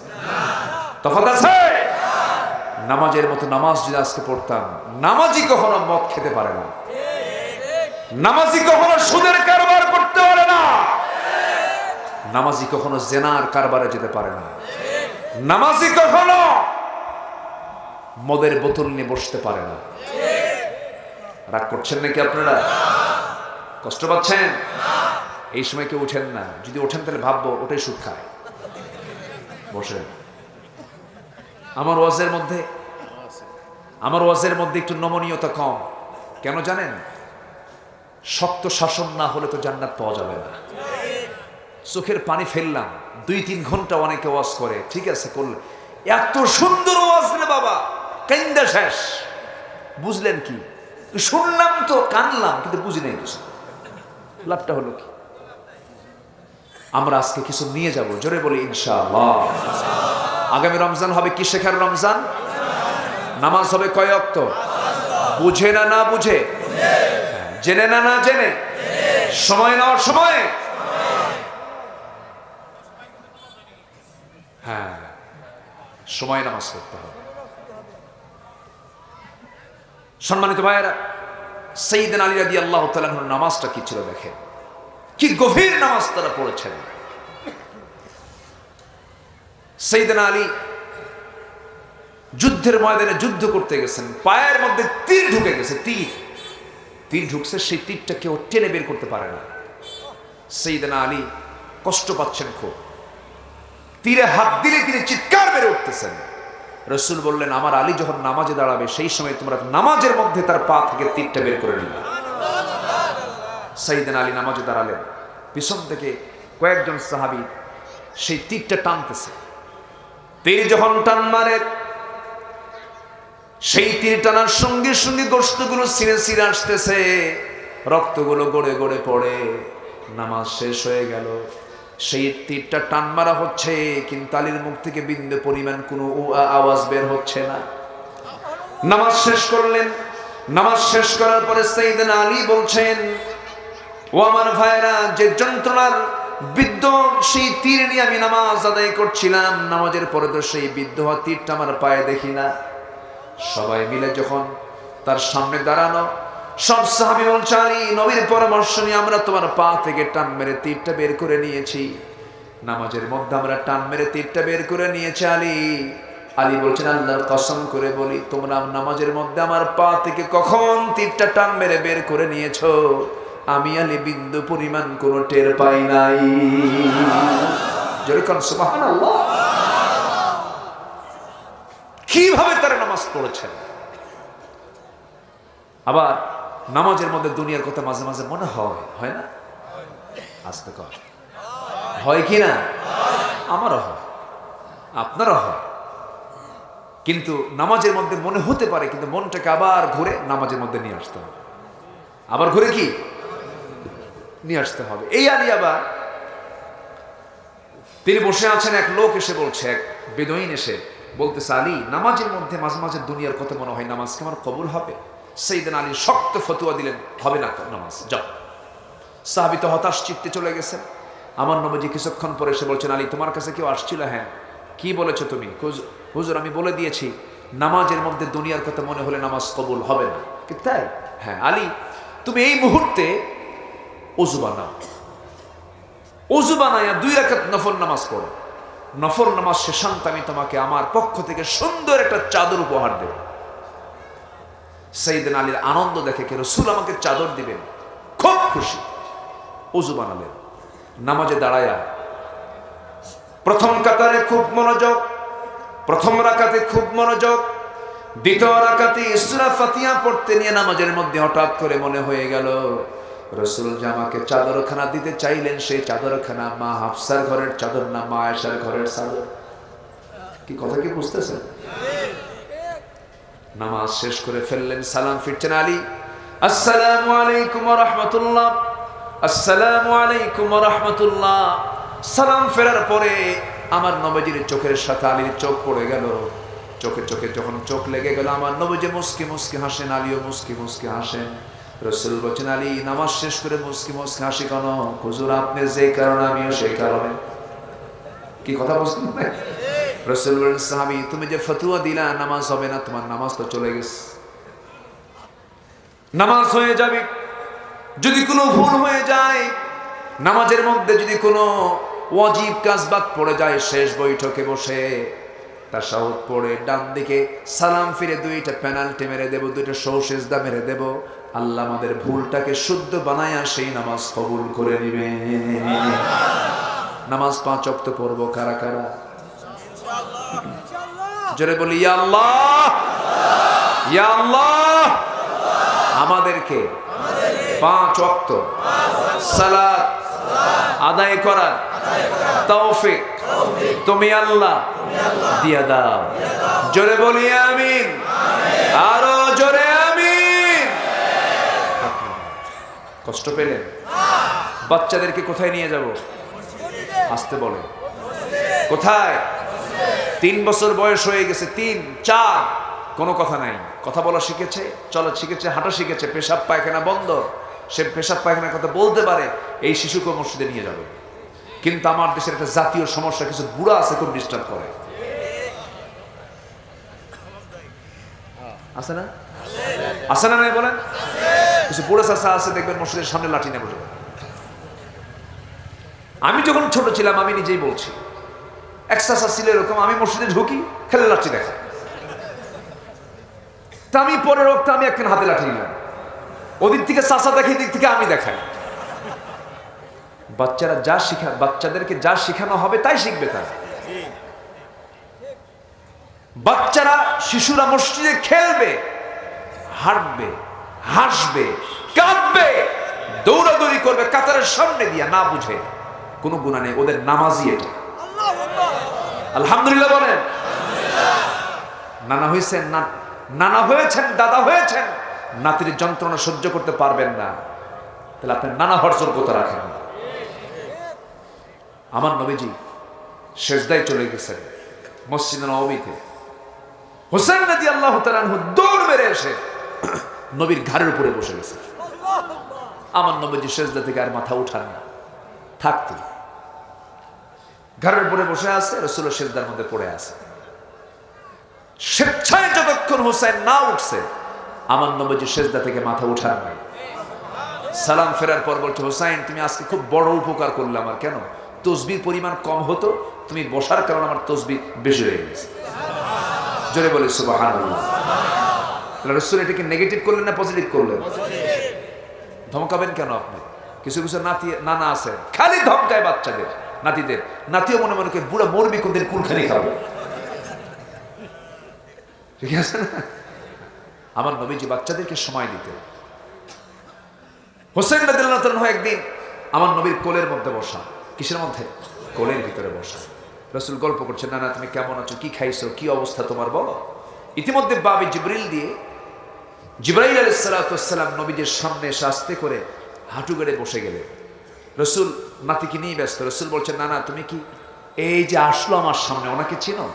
তফাৎ আছে? নামাজের মতো নামাজ যদি আজকে পড়তাম, নামাজি কখনো মদ খেতে পারে না, নামাজি কখনো সুদের কারবার করতে পারে না, নামাজি কখনো জেনার কারবারে যেতে পারে না, নামাজি কখনো মদের বোতল নিয়ে বসতে পারে না। রাগ করছেন নাকি আপনারা? কষ্ট পাচ্ছেন? এই সময় কেউ ওঠেন না, যদি ওঠেন তাহলে ভাববো ওটাই সুদ খায়। বসেন। আমার ওয়াজের মধ্যে একটু নমনীয়তা কম। কেন জানেন? শক্ত শাসন না হলে তো জান্নাত পাওয়া যাবে না। চোখের পানি ফেললাম, 2-3 ঘন্টা অনেকে ওয়াজ করে, ঠিক আছে করলে, এত সুন্দর ওয়াজ রে বাবা, কান্দা শেষ। বুঝলেন কি? শুনলাম তো, কানলাম, কিন্তু বুঝি নাই কিছু। লাভটা হলো কি? আমরা আজকে কিছু নিয়ে যাব, জোরে বলি ইনশাআল্লাহ। আগামী রমজান হবে কি শেখার রমজান? নামাজ হবে কয় ওয়াক্ত? বুঝে না না বুঝে? জেনে না না জেনে? সময় নেওয়ার সময়? হ্যাঁ, সময় নামাজ পড়তে হবে। সম্মানিত ভাইয়েরা, সাইয়েদনা আলী রাদিয়াল্লাহু তাআলা আনহুর নামাজটা কি ছিল দেখেন, কি গভীর নামাজ তারা পড়েছেন। সাইয়েদনা আলী যুদ্ধের ময়দানে যুদ্ধ করতে গেছেন, পায়ের মধ্যে তীর ঢুকে গেছে, তীর ঢুকছে, সেই তীরটা কেউ টেনে বের করতে পারে না। সাইয়েদনা আলী কষ্ট পাচ্ছেন খুব, তীরে হাত দিলে তিনি চিৎকার বেড়ে উঠতেছেন। রাসূল বললেন, আমার আলী যখন নামাজে দাঁড়াবে সেই সময় তোমরা নামাজের মধ্যে তার পা থেকে তীরটা বের করে নিবে। সাইয়েদনা আলী নামাজে দাঁড়ালেন, পিছন থেকে কয়েকজন সাহাবী সেই তীরটা টানতেছে। তীর যখন টান মারে, সেই তীর টানার সঙ্গে সঙ্গে গোশতগুলো ছিঁড়ে ছিঁড়ে আসতেছে। রক্তগুলো গড়ে গড়ে পড়ে। নামাজ শেষ হয়ে গেল, সেই তীরটা টান মারা হচ্ছে, কিন্তু আলীর মুখ থেকে বিন্দু পরিমাণ কোনো আওয়াজ বের হচ্ছে না। নামাজ শেষ করলেন। নামাজ শেষ করার পরে সাইয়েদনা আলী বলছেন, ও আমার ভাইরা, যে যন্ত্রণার বিদ্ধ সেই তীর নিয়ে আমি নামাজ আদায় করছিলাম, নামাজের পরে তো সেই বিদ্ধ হওয়া তীরটা আমার পায়ে দেখি না। সবাই মিলে যখন তার সামনে দাঁড়ানো, সব সাহাবী বলছে, আলী, নবীর পরামর্শ নিয়ে আমরা তোমার পা থেকে টান মেরে তীরটা বের করে নিয়েছি। নামাজের মধ্যে আমরা টান মেরে তীরটা বের করে নিয়েছি আলী। আলী বলছেন, আল্লাহর কসম করে বলি, তোমরা নামাজের মধ্যে আমার পা থেকে কখন তীরটা টান মেরে বের করে নিয়েছো, আমি আলী বিন্দু পরিমাণ কোনো টের পাই নাই। যেরকম সুবহানাল্লাহ। কিভাবে তারা নামাজ পড়েছেন। আবার নামাজের মধ্যে দুনিয়ার কথা মাঝে মাঝে মনে হয়, হয় না? আস্তে কর, হয় কি না? আমারও হয়, আপনারও হয়। কিন্তু নামাজের মধ্যে মনে হতে পারে, কিন্তু মনটাকে আবার ঘুরে নামাজের মধ্যে নিয়ে আসতে হবে। আবার ঘুরে কি নিয়ে আসতে হবে। এই আলী আবার তিনি বসে আছেন, এক লোক এসে বলছে, এক বেদুইন এসে বলতেছে, আলী, নামাজের মধ্যে মাঝে মাঝে দুনিয়ার কথা মনে হয়, নামাজ কি আমার কবুল হবে? সাইয়েদনা আলী শক্ত ফতোয়া দিলেন, হবে না নামাজ, যাও। সাহাবী তো হতাশ চিত্তে চলে গেছেন। আমার নবীজি কিছুক্ষণ পরে এসে বলছেন, আলী, তোমার কাছে কেউ আসছিল? হ্যাঁ। কি বলেছো তুমি? হুজুর, আমি বলে দিয়েছি, নামাজের মধ্যে দুনিয়ার কথা মনে হলে নামাজ কবুল হবে না। কি তাই? হ্যাঁ। আলী, তুমি এই মুহূর্তে ওযু বানাও, ওযু বানায়া 2 রাকাত নফল নামাজ পড়ো। নফল নামাজ শেষান্ত আমি তোমাকে আমার পক্ষ থেকে সুন্দর একটা চাদর উপহার দেব। সাইয়েদনা আলীর আনন্দ দেখে, কে রাসূল আমাকে চাদর দিবেন, খুব খুশি। ওযু বানালেন, নামাজে দাঁড়ায়া প্রথম কাতারে খুব মনোযোগ, প্রথম রাকাতে খুব মনোযোগ, দ্বিতীয় রাকাতে সূরা ফাতিহা পড়তে নিয়ে নামাজের মধ্যে হঠাৎ করে মনে হয়ে গেল, রাসূল জামাকে চাদরখানা দিতে চাইলেন, সেই চাদরখানা মা হাফসার ঘরের চাদর না, মা আয়েশার ঘরের চাদর। কি কথা কি বুঝতেছেন? নামাজ শেষ করে ফেললেন, সালাম ফিরছেন আলী, আসসালামু আলাইকুম ওয়া রাহমাতুল্লাহ, আসসালামু আলাইকুম ওয়া রাহমাতুল্লাহ। সালাম ফেরার পরে আমার নবীজির চোখের সাথে আলীর চোখ পড়ে গেল। চোখে চোখে যখন চোখ লেগে গেল, আমার নবীজি মুস্কি মুস্কি হাসেন, আলীও মুস্কি মুস্কি হাসেন। রাসূল বলেন, আলী, নামাজ শেষ করে মুস্কি মুস্কি হাসি কেন? হুজুর, আপনি যে কারণে আমিও সেই কারণে। কি কথা বলছেন? রাসূল বলেন, সাহাবী, তুমি যে ফতোয়া দিলা নামাজ হবে না, তোমার নামাজ তো চলে গেছে। নামাজ হয়ে যাবে, যদি কোনো ভুল হয়ে যায়, নামাজের মধ্যে যদি কোনো ওয়াজিব কাজ বাদ পড়ে যায়, শেষ বৈঠকে বসে তাশাহুদ পড়ে ডান দিকে সালাম ফিরে 2টা পেনাল্টি মেরে দেব, 2টা সওসেজদা মেরে দেব। আল্লাহ আমাদের ভুলটাকে শুদ্ধ বানায়া সেই নামাজ কবুল করে নেবে। নামাজ 5 ওয়াক্ত পড়বো কারা কারা? জোরে বলি, ইয়া আল্লাহ, ইয়া আল্লাহ। আমাদেরকে 5 ওয়াক্ত সালাত আদায় করার তৌফিক তুমি আল্লাহ দিয়া দাও। জোরে বলি আমিন, আরো জোরে আমিন। কষ্ট পেলেন? বাচ্চাদেরকে কোথায় নিয়ে যাব? আসতে বলে। কোথায়? 3 বছর বয়স হয়ে গেছে, 3, 4, কোনো কথা নাই। কথা বলা শিখেছে, চলা শিখেছে, হাঁটা শিখেছে, পেশাব পায়খানা বন্ধ, সে পেশাব পায়খানার কথা বলতে পারে, এই শিশুকে মসজিদে নিয়ে যাবে। কিন্তু আমার দেশের একটা জাতীয় সমস্যা, কিছু বুড়া আছে খুব ডিস্টার্ব করে, আছে না? আছে না নাই বলেন? কিছু বুড়া চাচা আছে, দেখবেন মসজিদের সামনে লাঠি নিয়ে বসে। আমি যখন ছোট ছিলাম, আমি নিজেই বলছি, এক চাচা ছিল এরকম, আমি মসজিদে ঢুকি, খেলে লাঠি দেখা। তা আমি পরের রক্ত আমি একখান হাতে লাঠি নিলাম, ওদিক থেকে চাচা দেখে, এদিক থেকে আমি দেখাই। বাচ্চারা যা শিখা, বাচ্চাদেরকে যা শিখানো হবে তাই শিখবে তারা। বাচ্চারা, শিশুরা মসজিদে খেলবে, হাঁটবে, হাসবে, কাঁদবে, দৌড়াদৌড়ি করবে কাতারের সামনে দিয়া, না বুঝে কোনো গুনাহ নেই, ওদের নামাজই এটা। আলহামদুলিল্লাহ বলেন। নানা হয়েছেন, নানা হয়েছেন, দাদা হয়েছেন, নাতির যন্ত্রণা সহ্য করতে পারবেন না, তাহলে আপনি নানা হওয়ার যোগ্যতা রাখেন না। আমার নবীজি সেজদায় চলে গেছেন মসজিদে নববীতে। হোসেন রাদিয়াল্লাহু তাআলা আনহু দৌড় মেরে এসে নবীর ঘাড়ের উপরে বসে গেছে। আমার নবীজি সেজদা থেকে আর মাথা উঠান না, থাকতো ঘাড়ের উপরে বসে আছে, রাসূল সেজদার মধ্যে পড়ে আছে। স্বেচ্ছায় যতক্ষণ হোসেন না উঠছে আমার নবীজি সেজদা থেকে মাথা উঠান নাই। সালাম ফেরার পর বলছে, হোসেন তুমি আজকে খুব বড় উপকার করলে আমার। কেন? তসবির পরিমাণ কম হতো, তুমি বসার কারণে আমার তসবিহ বেশি হয়ে গেছে। জোরে বলে সুবহানাল্লাহ। রাসূল এটাকে নেগেটিভ করলেন না পজিটিভ করলেন? ধমকাবেন কেন আপনি? কিছু কিছু নানা আছে খালি ধমকায় বাচ্চাদের, নাতিদের। নাতিও মনে মনে বুড়া মরবি কোনদিন কুলখানি খাবে, ঠিক আছে না? আমার নবীজি বাচ্চাদেরকে সময় দিতে। হোসেন রাদিয়াল্লাহু তাআলা একদিন আমার নবীর কোলের মধ্যে বসা। কিসের মধ্যে? কোলের ভিতরে বসা। রাসূল গল্প করছেন, না না তুমি কেমন আছো, কি খাইছো, কি অবস্থা তোমার বলো। ইতিমধ্যে বাবে জিবরিল দিয়ে জিবরাইল আলাইহিস সালাতু ওয়াস সালাম নবীজির সামনে এসে আস্তে করে হাঁটু গেড়ে বসে গেলেন। রাসূল নাতিকে নিয়ে ব্যস্ত। রাসূল বলছেন, না না তুমি কি এই যে আসলো আমার সামনে ওনাকে চিনো?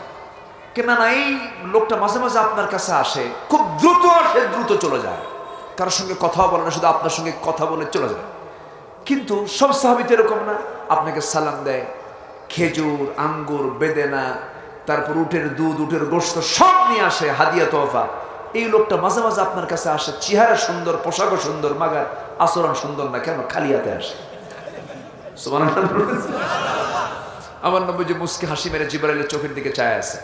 না না এই লোকটা মাঝে মাঝে আপনার কাছে আসে, খুব দ্রুত আসে, দ্রুত চলে যায়, কারোর সঙ্গে কথা বলে না, শুধু আপনার সঙ্গে কথা বলে চলে যায়। কিন্তু সব সাহাবী তো এরকম না, আপনাকে সালাম দেয়, খেজুর, আঙ্গুর, বেদেনা, তারপর উটের দুধ, উটের গোশত সব নিয়ে আসে, হাদিয়া তোহফা। এই লোকটা মাঝে মাঝে আপনার কাছে আসে, চেহারা সুন্দর, পোশাকও সুন্দর, মাগার আচরণ সুন্দর না, কেন খালি হাতে আসে? সুবহানাল্লাহ। আমার নবীজি মুস্কি হাসি মেরে জিবরাইলের চোখের দিকে চায় আছে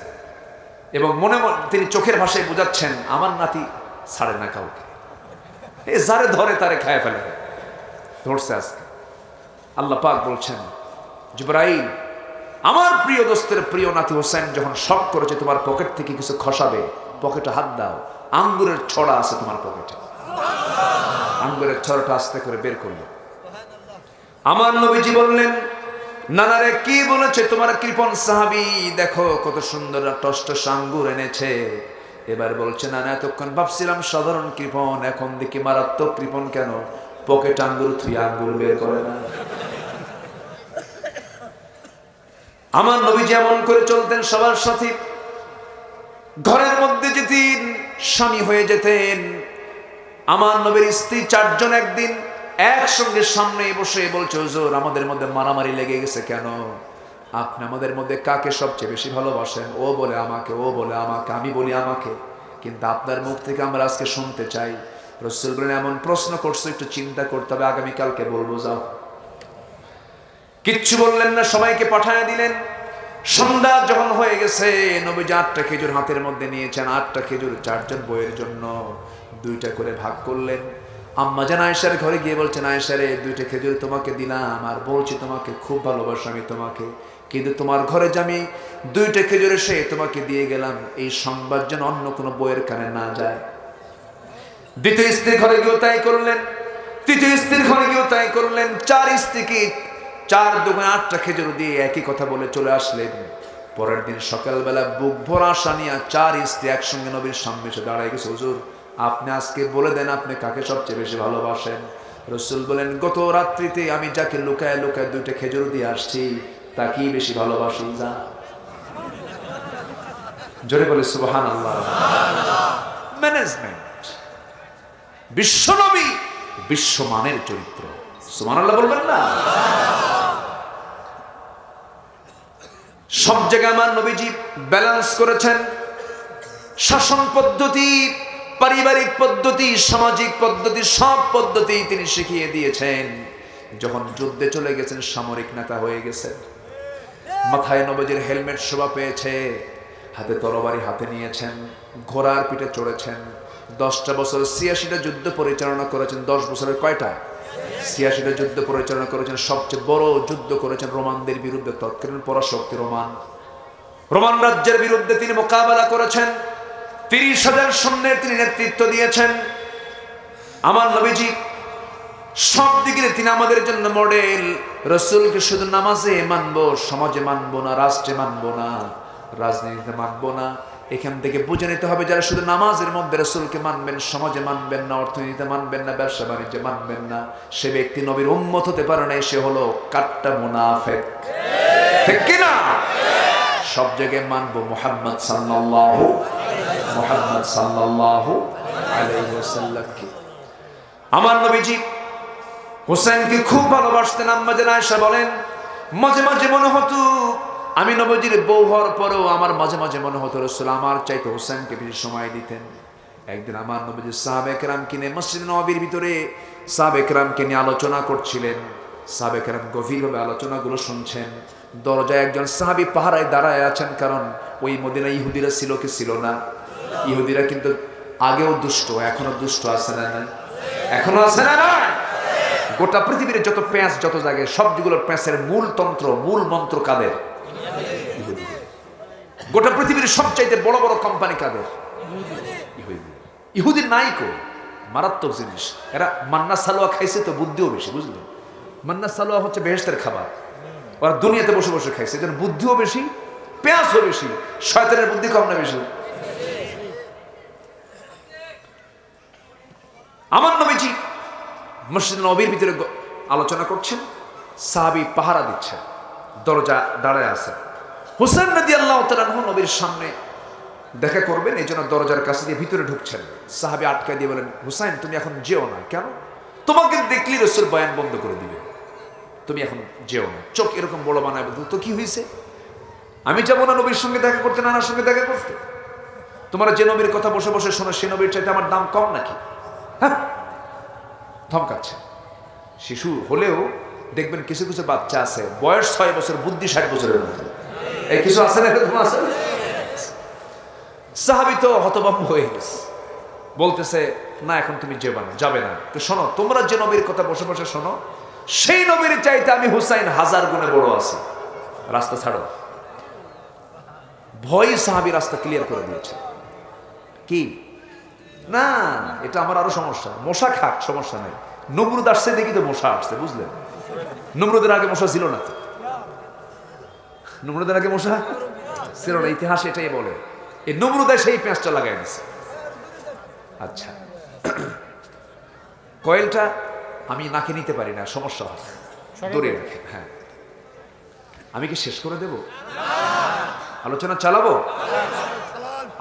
এবং মনে মনে তিনি চোখের ভাষায় বোঝাচ্ছেন, আমার নাতি ছাড়ে না কাউকে, এ যারে ধরে তারে খায় ফেলে, ধরছে আজকে। আল্লাহ পাক বলছেন, জিবরাইল আমার প্রিয় দোস্তের প্রিয় নাতি হোসেন যখন শক করেছে তোমার পকেট থেকে কিছু খসাবে, পকেটে হাত দাও, আঙ্গুরের ছড়া আছে তোমার পকেটে। আঙ্গুরের ছড়াটা আস্তে করে বের করলো। আমার নবীজি বললেন, নানারে কি বলেছে তোমার কৃপণ সাহাবী, দেখো কত সুন্দর টসটস আঙ্গুর এনেছে। এবার বলছে, নানা এতক্ষণ ভাবছিলাম সাধারণ কৃপণ, এখন দেখি মারাত্মক কৃপণ। কেন? পকেট আঙ্গুর থুই আঙ্গুর বের করে না। আমার নবীজি এমন করে চলতেন সবার সাথে। ঘরের মধ্যে যেতেন, স্বামী হয়ে যেতেন। আমার নবীর স্ত্রী 4 জন একদিন একসঙ্গে সামনে বসে বলছে, হুজুর আমাদের মধ্যে মারামারি লেগে গেছে কেন? আপনি আমাদের মধ্যে কাকে সবচেয়ে বেশি ভালোবাসেন? ও বলে আমাকে, ও বলে আমাকে, আমি বলি আমাকে, কিন্তু আপনার মুখ থেকে আমরা আজকে শুনতে চাই। রাসূল বলেন, এমন প্রশ্ন করছো, একটু চিন্তা করতে হবে, আগামীকালকে বলবো, যাও। কিচ্ছু বললেন না, সবাইকে পাঠায় দিলেন। সন্ধ্যা যখন হয়ে গেছে, নবীজি 8টা খেজুর হাতের মধ্যে নিয়েছেন। 8টা খেজুর 4 জন বইয়ের জন্য 2টা করে ভাগ করলেন। আম্মা জান আয়েশার ঘরে গিয়ে বলছেন, আয়েশা রে 2টা খেজুর তোমাকে দিলাম, আর বলছি তোমাকে খুব ভালোবাসি আমি তোমাকে, কিন্তু তোমার ঘরে যে আমি 2টা খেজুর এসে তোমাকে দিয়ে গেলাম, এই সংবাদ যেন অন্য কোনো বইয়ের কানে না যায়। দ্বিতীয় স্ত্রীর ঘরে গিয়েও তাই করলেন, তৃতীয় স্ত্রীর ঘরে গিয়েও তাই করলেন। 4 স্ত্রীকে 4 দুগুণে 8টা খেজুর দিয়ে একই কথা বলে চলে আসলেন। পরের দিন সকালবেলা বুক ভরা আশা নিয়ে 4 স্ত্রী একসঙ্গে নবীর সামনে এসে দাঁড়ায় গেছে, হুজুর আপনি আজকে বলে দেন আপনি কাকে সবচেয়ে বেশি ভালোবাসেন। রাসূল বলেন, গত রাত্রিতে আমি যাকে লুকায় লুকায় 2টা খেজুর দিয়ে আসছি তাকেই বেশি ভালোবাসি। যা জোরে বলে সুবহানাল্লাহ। ম্যানেজমেন্ট, বিশ্বনবী বিশ্বমানের চরিত্র, সুবহানাল্লাহ বলবেন না? সব জায়গায় আমার নবীজি ব্যালেন্স করেছেন। শাসন পদ্ধতি, পারিবারিক পদ্ধতি, সামাজিক পদ্ধতি, সব পদ্ধতি তিনি শিখিয়ে দিয়েছেন। যখন যুদ্ধে চলে গেছেন, সামরিক নেতা হয়ে গেছেন, মাথায় নবীজির হেলমেট শোভা পেয়েছে, হাতে তরবারি হাতে নিয়েছেন, ঘোড়ার পিঠে চড়েছেন। 10টা বছর 86টা যুদ্ধ পরিচালনা করেছেন। 10 বছরের কয়টা? 86টা যুদ্ধ পরিচালনা করেছেন। সবচেয়ে বড় যুদ্ধ করেছেন রোমানদের বিরুদ্ধে, তৎকালীন পরাশক্তি রোমান রাজ্যের বিরুদ্ধে তিনি মোকাবেলা করেছেন। 30,000 সৈন্যের তিনি নেতৃত্ব দিয়েছেন। আমার নবীজি সব দিকে তিনি আমাদের জন্য মডেল। রাসূলকে শুধু নামাজে মানবো, সমাজে মানবো না, রাষ্ট্রে মানবো না, রাজনীতিতে মানবো না, এখান থেকে বুঝে নিতে হবে, যারা শুধু নামাজের মধ্যে রাসূলকে মানবেন, সমাজে মানবেন না, অর্থনীতিতে মানবেন না, ব্যবসা বাণিজ্যে মানবেন না, সে ব্যক্তি নবীর উম্মত হতে পারে না, সে হলো কাট্টা মুনাফিক। ঠিক কি না? সব জায়গায় মানবো মুহাম্মদ সাল্লাল্লাহু আলাইহি ওয়াসাল্লামকে। আমার নবীজি হোসেনকে খুব ভালোবাসতেন। আম্মা জান আয়েশা বলেন, মাঝে মাঝে মনে হতো আমি নবীজির বউ হওয়ার পরেও আমার মাঝে মাঝে মনে হতো রাসূল আমার চাইতে হোসেনকে বেশি সময় দিতেন। একদিন আমার নবীজি সাহাবায়ে কেরামকে নিয়ে মসজিদ নববীর ভিতরে সাহাবায়ে কেরামকে নিয়ে আলোচনা করছিলেন। সাহাবায়ে কেরাম গভীরভাবে আলোচনাগুলো শুনছেন। দরজায় একজন সাহাবী পাহারায় দাঁড়ায় আছেন, কারণ ওই মদিনায় ইহুদিরা ছিল কি ছিল না? ইহুদিরা কিন্তু আগেও দুষ্ট, এখনো দুষ্ট আছে না? এখনো আছে না? গোটা পৃথিবীর যত প্যাঁচ যত জায়গায়, সবগুলোর প্যাঁচের মূল তন্ত্র, মূল মন্ত্র কাদের? গোটা পৃথিবীর সবচাইতে বড় বড় কোম্পানি কাদের? ইহুদির নাই কো। মারাত্মক জিনিস এরা। মান্না সালোয়া খাইছে তো বুদ্ধিও বেশি, বুঝলেন? মান্না সালোয়া হচ্ছে বেহেশতের খাবার, ওরা দুনিয়াতে বসে বসে খাইছে, এজন্য বুদ্ধিও বেশি, পেঁয়াজও বেশি। শয়তানের বুদ্ধি কম না বেশি? আমার নবীজি মসজিদ নববীর ভিতরে আলোচনা করছেন, সাহাবী পাহারা দিচ্ছেন, দরজা দাঁড়ায় আছে। হোসেন রাদিয়াল্লাহু তাআলা আনহু নবীর সামনে দেখা করবেন, এই জন্য দরজার কাছে দিয়ে ভিতরে ঢুকছেন। সাহাবী আটকায় দিয়ে বলেন, হুসাইন তুমি এখন যেও না। কেন? তোমাকে দেখলি রাসূল বয়ান বন্ধ করে দিবে, তুমি এখন যেও না। চোখ এরকম বড় বানায় বলতো, তো কি হয়েছে? আমি যাবো না নবীর সঙ্গে দেখা করতে, নানার সঙ্গে দেখা করতে? তোমরা যে নবীর কথা বসে বসে শোনো, সে নবীর চাইতে আমার দাম কম নাকি? হ্যাঁ, ধমকাচ্ছে। শিশু হলেও দেখবেন কিছু কিছু বাচ্চা আছে বয়স 6 বছর, বুদ্ধি 60 বছরের মতো। এই কিছু আছে না, এরকম আছে। সাহাবী তো হতভম্ব হয়ে গেছে, বলতেছে না এখন তুমি যাবে না। তো শোনো, তোমরা যে নবীর কথা বসে বসে শোনো, সেই নবীর চাইতে আমি হুসাইন 1000 গুণে বড় আছি। রাস্তা ছাড়ো। ভয় সাহাবী রাস্তা ক্লিয়ার করে দিয়েছে। কি না, এটা আমার আরো সমস্যা। মশা খাক, সমস্যা নেই। নমরুদ আসছে দেখি তো মশা আসছে, বুঝলেন? নমরুদের আগে মশা ছিল না তো। নমরুদের আগে মশা ছিল না, ইতিহাস এটাই বলে। এই নমরুদে সেই পেঁচটা লাগাই দিচ্ছে। আচ্ছা, কয়েলটা আমি নাকে নিতে পারি না, সমস্যা হয়, দূরে রাখে। হ্যাঁ, আমি কি শেষ করে দেব? আলোচনা চালাবো?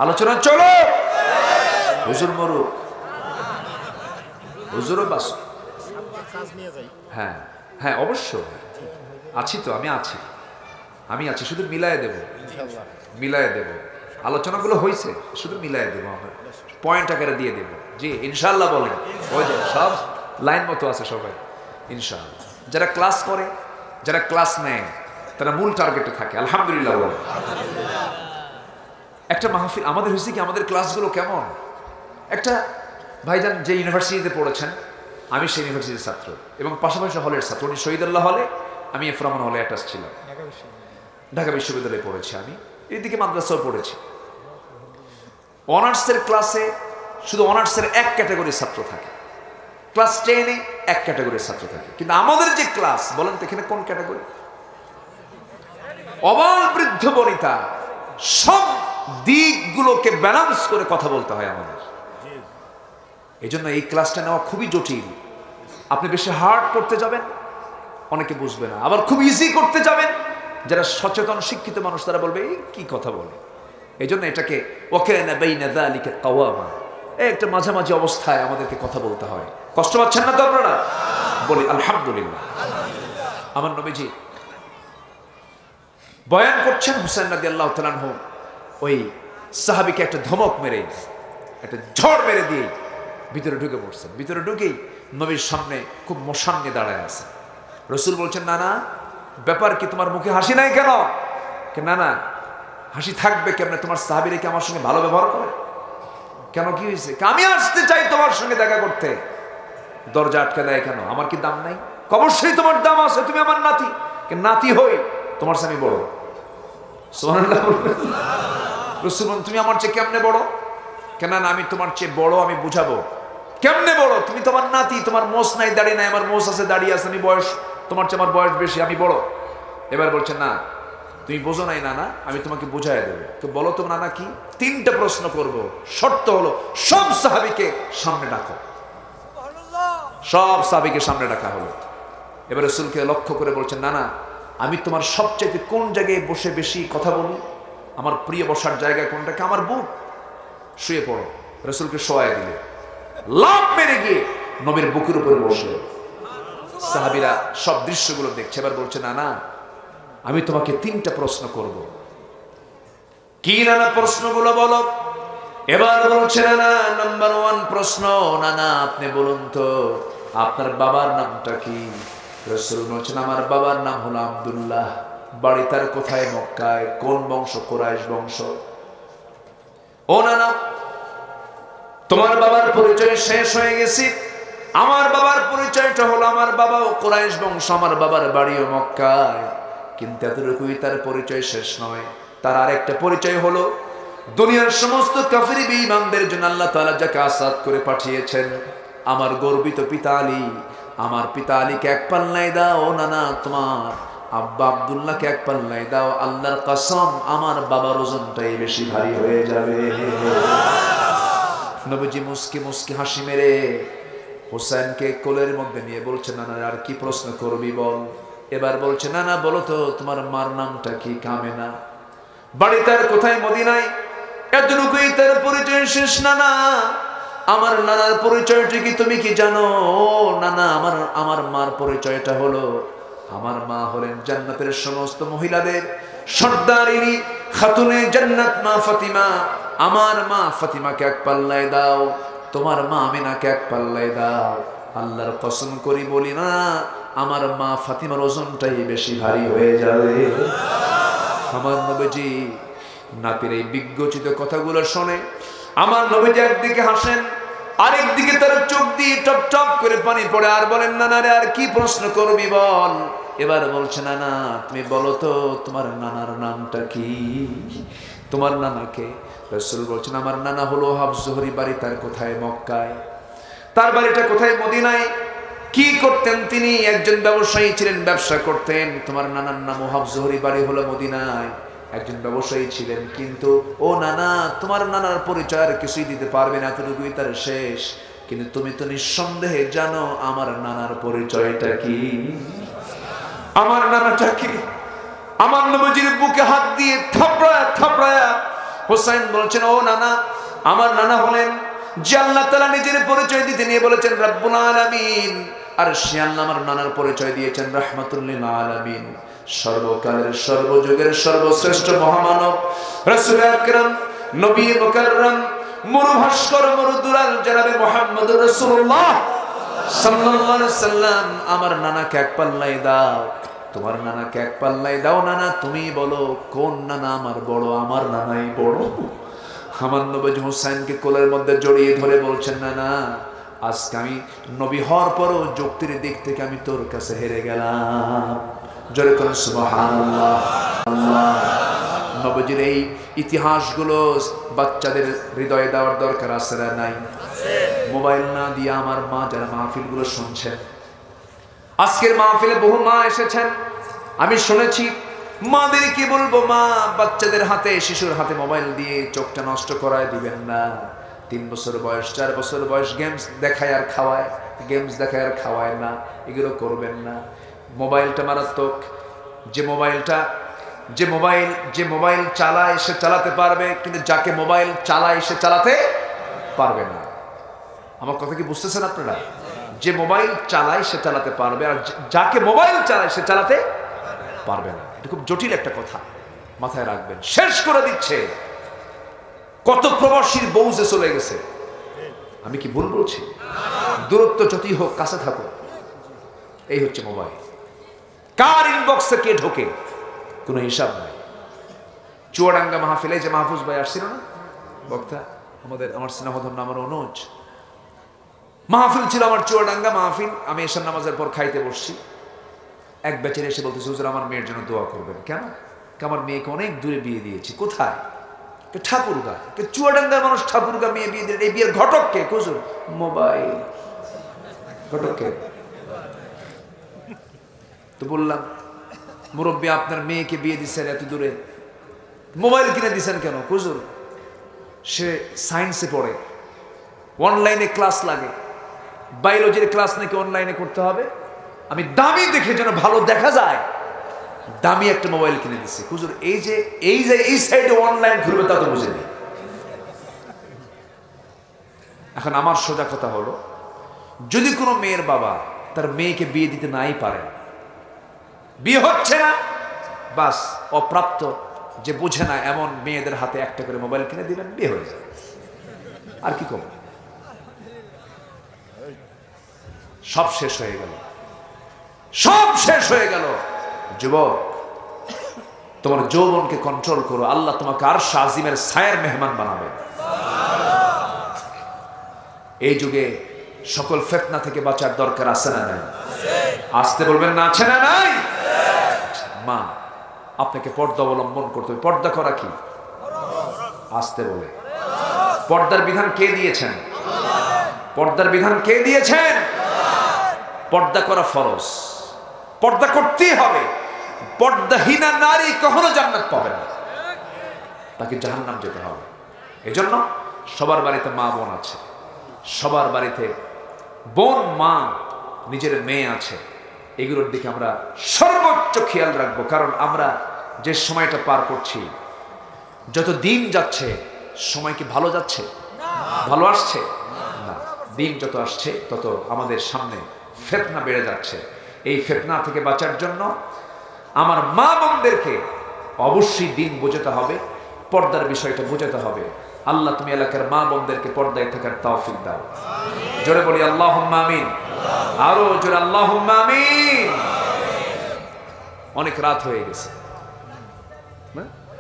আলোচনা চলো। হুজুর মরুক, হুজুরও বাস। হ্যাঁ হ্যাঁ, অবশ্য আছি তো, আমি আছি, শুধু মিলায় দেব, মিলায় দেব। আলোচনাগুলো হয়েছে, শুধু মিলায় দেবো, আমরা পয়েন্ট আকারে দিয়ে দেবো। জি ইনশাল্লাহ বলেন। ওই যে সব লাইন মতো আছে সবাই ইনশাআল্লাহ। যারা ক্লাস করে, যারা ক্লাস নেয়, তারা মূল টার্গেটে থাকে। আলহামদুলিল্লাহ বলে। একটা মাহফিল আমাদের হয়েছে কি, আমাদের ক্লাসগুলো কেমন? একটা ভাইজান যে ইউনিভার্সিটিতে পড়েছেন, আমি সেই ইউনিভার্সিটির ছাত্র এবং পাশাপাশি হলের ছাত্র। উনি শহীদুল্লাহ হলে, আমি এফরামান হলে অ্যাটাচ ছিলাম। ঢাকা বিশ্ববিদ্যালয়ে পড়েছি আমি, এদিকে মাদ্রাসাও পড়েছি। অনার্সের ক্লাসে শুধু অনার্সের এক ক্যাটাগরির ছাত্র থাকে, ক্লাস 10-এ এক ক্যাটাগরির ছাত্র থাকে। কিন্তু আমাদের যে ক্লাস, বলেন তো এখানে কোন ক্যাটাগরি? অবাল বৃদ্ধ বনিতা, সব দিকগুলোকে ব্যালেন্স করে কথা বলতে হয় আমাদের। এই জন্য এই ক্লাসটা নেওয়া খুবই জটিল। আপনি বেশি হার্ড করতে যাবেন, অনেকে বুঝবে না। আবার খুব ইজি করতে যাবেন, যারা সচেতন শিক্ষিত মানুষ তারা বলবে এই কি কথা বলে। এই জন্য এটাকে ওয়াকানা বাইনা যালিকা কাওয়ামা, একটা মাঝামাঝি অবস্থায় আমাদেরকে কথা বলতে হয়। কষ্ট পাচ্ছেন না তো আপনারা? বলি আলহামদুলিল্লাহ। আমার নবীজি বয়ান করছেন, হুসাইন রাদিয়াল্লাহু তাআলা আনহু ওই সাহাবীকে একটা ধমক মেরে, একটা ঝড় মেরে দিয়ে ভিতরে ঢুকে পড়ছেন। ভিতরে ঢুকেই নবীর সামনে খুব মোশান নিয়ে দাঁড়ায় আছে। রাসূল বলছেন, না না, ব্যাপার কি, তোমার মুখে হাসি নাই কেন? না না, হাসি থাকবে কেমনে? তোমার সাহাবীরা কি আমার সঙ্গে ভালো ব্যবহার করে? কেন, কি হয়েছে? আমি আসতে চাই তোমার সঙ্গে দেখা করতে, দরজা আটকে দেয় কেন? আমার কি দাম নাই? অবশ্যই তোমার দাম আছে, তুমি আমার নাতি। নাতি হই, তোমার স্বামী বড়। সুবহানাল্লাহ। রাসূল বলেন, তুমি আমার চেয়ে কেমনে বড়? কেন না, আমি তোমার চেয়ে বড়, আমি বুঝাবো। কেমনে বড়? তুমি তোমার নাতি, তোমার মোষ নাই, দাড়ি নাই, আমার মোষ আছে, দাড়ি আছে, আমি বয়স তোমার চেয়ে আমার বয়স বেশি, আমি বড়। এবার বলছে না, তুমি বোঝো নাই নানা, আমি তোমাকে বুঝাই দেবো। তো বলো তো নানা কি? 3টা প্রশ্ন করব, শর্ত হলো সব সাহাবীকে সামনে ডাকো। সব সাহাবীকে সামনে ডাকা হলো। এবার রাসূলকে লক্ষ্য করে বলছেন, নানা আমি তোমার সবচাইতে কোন জায়গায় বসে বেশি কথা বলি? আমার প্রিয় বসার জায়গা কোনটাকে? আমার বুক। শুয়ে পড়ো। রাসূলকে শোয়ায় দিলে, লাফ মেরে গিয়ে নবীর বুকের উপরে বসলো। সাহাবীরা সব দৃশ্যগুলো দেখছে। এবার বলছে, নানা আমি তোমাকে 3টা প্রশ্ন করব। কি নানা প্রশ্নগুলো বলো? এবার বলছে, নানা নাম্বার 1 প্রশ্ন, নানা আপনি বলুন তো আপনার বাবার নামটা কি? রাসূল বলছেন, আমার বাবার নাম হলো আব্দুল্লাহ। বাড়ি তার কোথায়? মক্কায়। কোন বংশ? কুরাইশ বংশ। ও নানা তোমার বাবার পরিচয় শেষ হয়ে গেছে। আমার বাবার পরিচয়টা হলো, আমার বাবাও কুরাইশ বংশ, আমার বাবার বাড়িও মক্কায়। কিন্তু এতটুকুই তার পরিচয় শেষ নয়। তার আরেকটা পরিচয় হলো, দুনিয়ার সমস্ত কাফির বেঈমানদের জন্য আল্লাহ তাআলা যাকে আসাদ করে পাঠিয়েছেন, আমার গর্বিত পিতা আলী, আমার পিতা আলীকে এক পাল্লায় দাও। নানা তোমার আব্বা আব্দুল্লাহকে এক পাল্লায় দাও। আল্লাহর কসম আমার বাবার ওজনটাই বেশি ভারী হয়ে যাবে। নবীজি মুস্কি মুস্কি হাসি মেরে হোসেনকে কোলের মধ্যে নিয়ে বলছে, নানা আর কি প্রশ্ন করবি বল। এবার বলছে, নানা বলো তো তোমার মার নামটা কি? কামেনা। বাড়ি তার কোথায়? মদিনায়। এতটুকুই তার পরিচয় শেষ। নানা আমার নানার পরিচয়টা কি তুমি কি জানো? ও নানা আমার মার পরিচয়টা হলো, আমার মা হলেন জান্নাতের সমস্ত মহিলাদের সর্দারিনী, খাতুনে জান্নাত মা ফাতিমা। আমার মা ফাতিমাকে এক পাল্লায় দাও, তোমার মা আমিনাকে এক পাল্লায় দাও। আল্লাহর কসম করি বলি না, আমার মা ফাতিমার ওজনটাই বেশি ভারী হয়ে যাবে। আমার নবীজি নাপির এই বিজ্ঞচিত কথাগুলো শুনে আমার নবীজি একদিকে হাসেন, আরেকদিকে তার চোখ দিয়ে টপ টপ করে পানি পড়ে। আর বলেন, নানা রে আর কি প্রশ্ন করবি বল। এবার বলছে, নানা তুমি বলো তো তোমার নানার নামটা কি? তোমার নানাকে? রাসূল বলছেন, আমার নানা হলো ওহাব জোহরি। বাড়ি তার কোথায়? মক্কায়। তার বাড়িটা কোথায়? মদিনায়। কি করতেন তিনি? একজন ব্যবসায়ী ছিলেন, ব্যবসা করতেন। তোমার নানার নাম ওহাব জোহরি, বাড়ি হলো মদিনায়, একজন ব্যবসায়ী ছিলেন। কিন্তু ও নানা তোমার নানার পরিচয় আর কিছুই দিতে পারবে না, এতটুকুই তার শেষ। কিন্তু তুমি তো নিঃসন্দেহে জানো আমার নানার পরিচয়টা কি? আমার নানাটা কি? আমার নবীজির বুকে হাত দিয়ে থাপড়ায়া থাপড়ায়া হোসেন বলছেন, ও নানা আমার নানা হলেন যে আল্লাহ তাআলা নিজের পরিচয় দিতে নিয়ে বলেছেন রব্বুল আলামিন। আর সে আল্লাহ আমার নানার পরিচয় দিয়েছেন রাহমাতুল লিল আলামিন, সর্বকালের সর্বযুগের সর্বশ্রেষ্ঠ মহামানব রাসূল আকরাম নবী মুকাররম মুরুভাস্কর মুরুদুলাল জনাবে মুহাম্মদুর রাসূলুল্লাহ সাল্লাল্লাহু আলাইহি সাল্লাম। আমার নানাকে এক পাল্লায় দাও, তোমার নানাকে এক পাল্লায় দাও। নানা তুমি বলো কোন নানা আমার বড়? আমার নানাই বড়। আমার নবী হোসেনকে কোলের মধ্যে জড়িয়ে ধরে বলছেন, নানা আজকে আমি নবী হওয়ার পরও যুক্তির দিক থেকে আমি তোর কাছে হেরে গেলাম। জোরে করে সুবহানাল্লাহ। নবীজির এই ইতিহাসগুলো বাচ্চাদের হৃদয়ে দেওয়ার দরকার আছে না নাই? মোবাইল না দিয়ে আমার মা যারা মাহফিলগুলো শুনছেন, আজকের মাহফিলে বহু মা এসেছেন, আমি শুনেছি। মাদের কি বলবো, মা বাচ্চাদের হাতে, শিশুর হাতে মোবাইল দিয়ে চোখটা নষ্ট করায় দিবেন না। 3 বছর বয়স, 4 বছর বয়স গেমস দেখায় আর খাওয়ায়, গেমস দেখায় আর খাওয়ায় না, এগুলো করবেন না। মোবাইলটা মারাত্মক। যে মোবাইল চালায় সে চালাতে পারবে, কিন্তু যাকে মোবাইল চালায় সে চালাতে পারবে না। আমার কথা কি বুঝতেছেন আপনারা? যে মোবাইল চালায় সে চালাতে পারবে, আর যাকে মোবাইল চালায় সে চালাতে পারবে না। এটা খুব জটিল একটা কথা, মাথায় রাখবেন। শেষ করে দিচ্ছে। কত প্রবাসীর বউ যে চলে গেছে। আমি কি ভুল বলছি? দূরত্ব যতই হোক কাছে থাকো, এই হচ্ছে মোবাইল। কার ইনবক্সে কে ঢোকে কোনো হিসাব নাই। চুয়াডাঙ্গা মাহফিলে যে মাহফুজ ভাই আসছিল না, বক্তা, আমার স্নেহধন্য আমার অনুজ, মাহফিল ছিল আমার চুয়াডাঙ্গা মাহফিল। আমি এশার নামাজের পর খাইতে বসছি। এক বেচারি এসে বলতেছে, হুজুর আমার মেয়ের জন্য দোয়া করবেন। কেন? আমার মেয়েকে অনেক দূরে বিয়ে দিয়েছি। কোথায়? ঠাকুরগা। চুয়াডাঙ্গার মানুষ ঠাকুরগা মেয়ে বিয়ে দিলেন। এই বিয়ের ঘটক কে? হুজুর মোবাইল। ঘটক কে? তো বললাম মুরব্বী আপনার মেয়েকে বিয়ে দিচ্ছেন এত দূরে, মোবাইল কিনে দিচ্ছেন কেন? হুজুর সে সায়েন্সে পড়ে, অনলাইনে ক্লাস লাগে, বায়োলজির ক্লাস নাকি অনলাইনে করতে হবে, আমি দামি দেখে যেন ভালো দেখা যায় দামি একটা মোবাইল কিনে দিচ্ছি। হুজুর এই সাইডে অনলাইন ঘুরবে তা তো বুঝেনি। এখন আমার সোজা কথা হলো, যদি কোনো মেয়ের বাবা তার মেয়েকে বিয়ে দিতে নাই পারেন, বিয়ে হচ্ছে না, বাস অপ্রাপ্ত যে বুঝে না এমন মেয়েদের হাতে একটা করে মোবাইল কিনে দিলেন, বিয়ে হয়ে যাবে। আর কি করব? সব শেষ হয়ে গেল, সব শেষ হয়ে গেল। যুবক, তোমার যৌবনকে কন্ট্রোল করো, আল্লাহ তোমাকে আরশ আজিমের ছায়ার মেহমান বানাবে। এই যুগে সকল ফিতনা থেকে বাঁচার দরকার আছে না নাই? আসতে বলবেন না, আছে না নাই? মা, আপনাকে পর্দা অবলম্বন করতে হবে। পর্দা করা কি? আসতে বলে। পর্দার বিধান কে দিয়েছেন? পর্দার বিধান কে দিয়েছেন? পর্দা করা ফরজ, পর্দা করতেই হবে। পর্দাহীনা নারী কখনো জান্নাত পাবে না, তাকে জাহান্নাম যেতে হবে। এজন্য সবার বাড়িতে মা বোন আছে, সবার বাড়িতে বোন মা নিজের মেয়ে আছে, এগুলোর দিকে আমরা সর্বোচ্চ খেয়াল রাখবো। কারণ আমরা যে সময়টা পার করছি, যত দিন যাচ্ছে সময় কি ভালো যাচ্ছে? ভালো আসছে না। দিন যত আসছে তত আমাদের সামনে ফিতনা বেড়ে যাচ্ছে। এই ফিতনা থেকে বাঁচার জন্য আমার মা বোনদেরকে অবশ্যই দিন বোঝাতে হবে, পর্দার বিষয়টা বোঝাতে হবে। আল্লাহ তুমি এলাকার মা বোনদেরকে পর্দায় থাকার তৌফিক দাও। জোরে বলি আল্লাহুম্মা আমিন। আরো জোরে আল্লাহুম্মা আমিন। অনেক রাত হয়ে গেছে,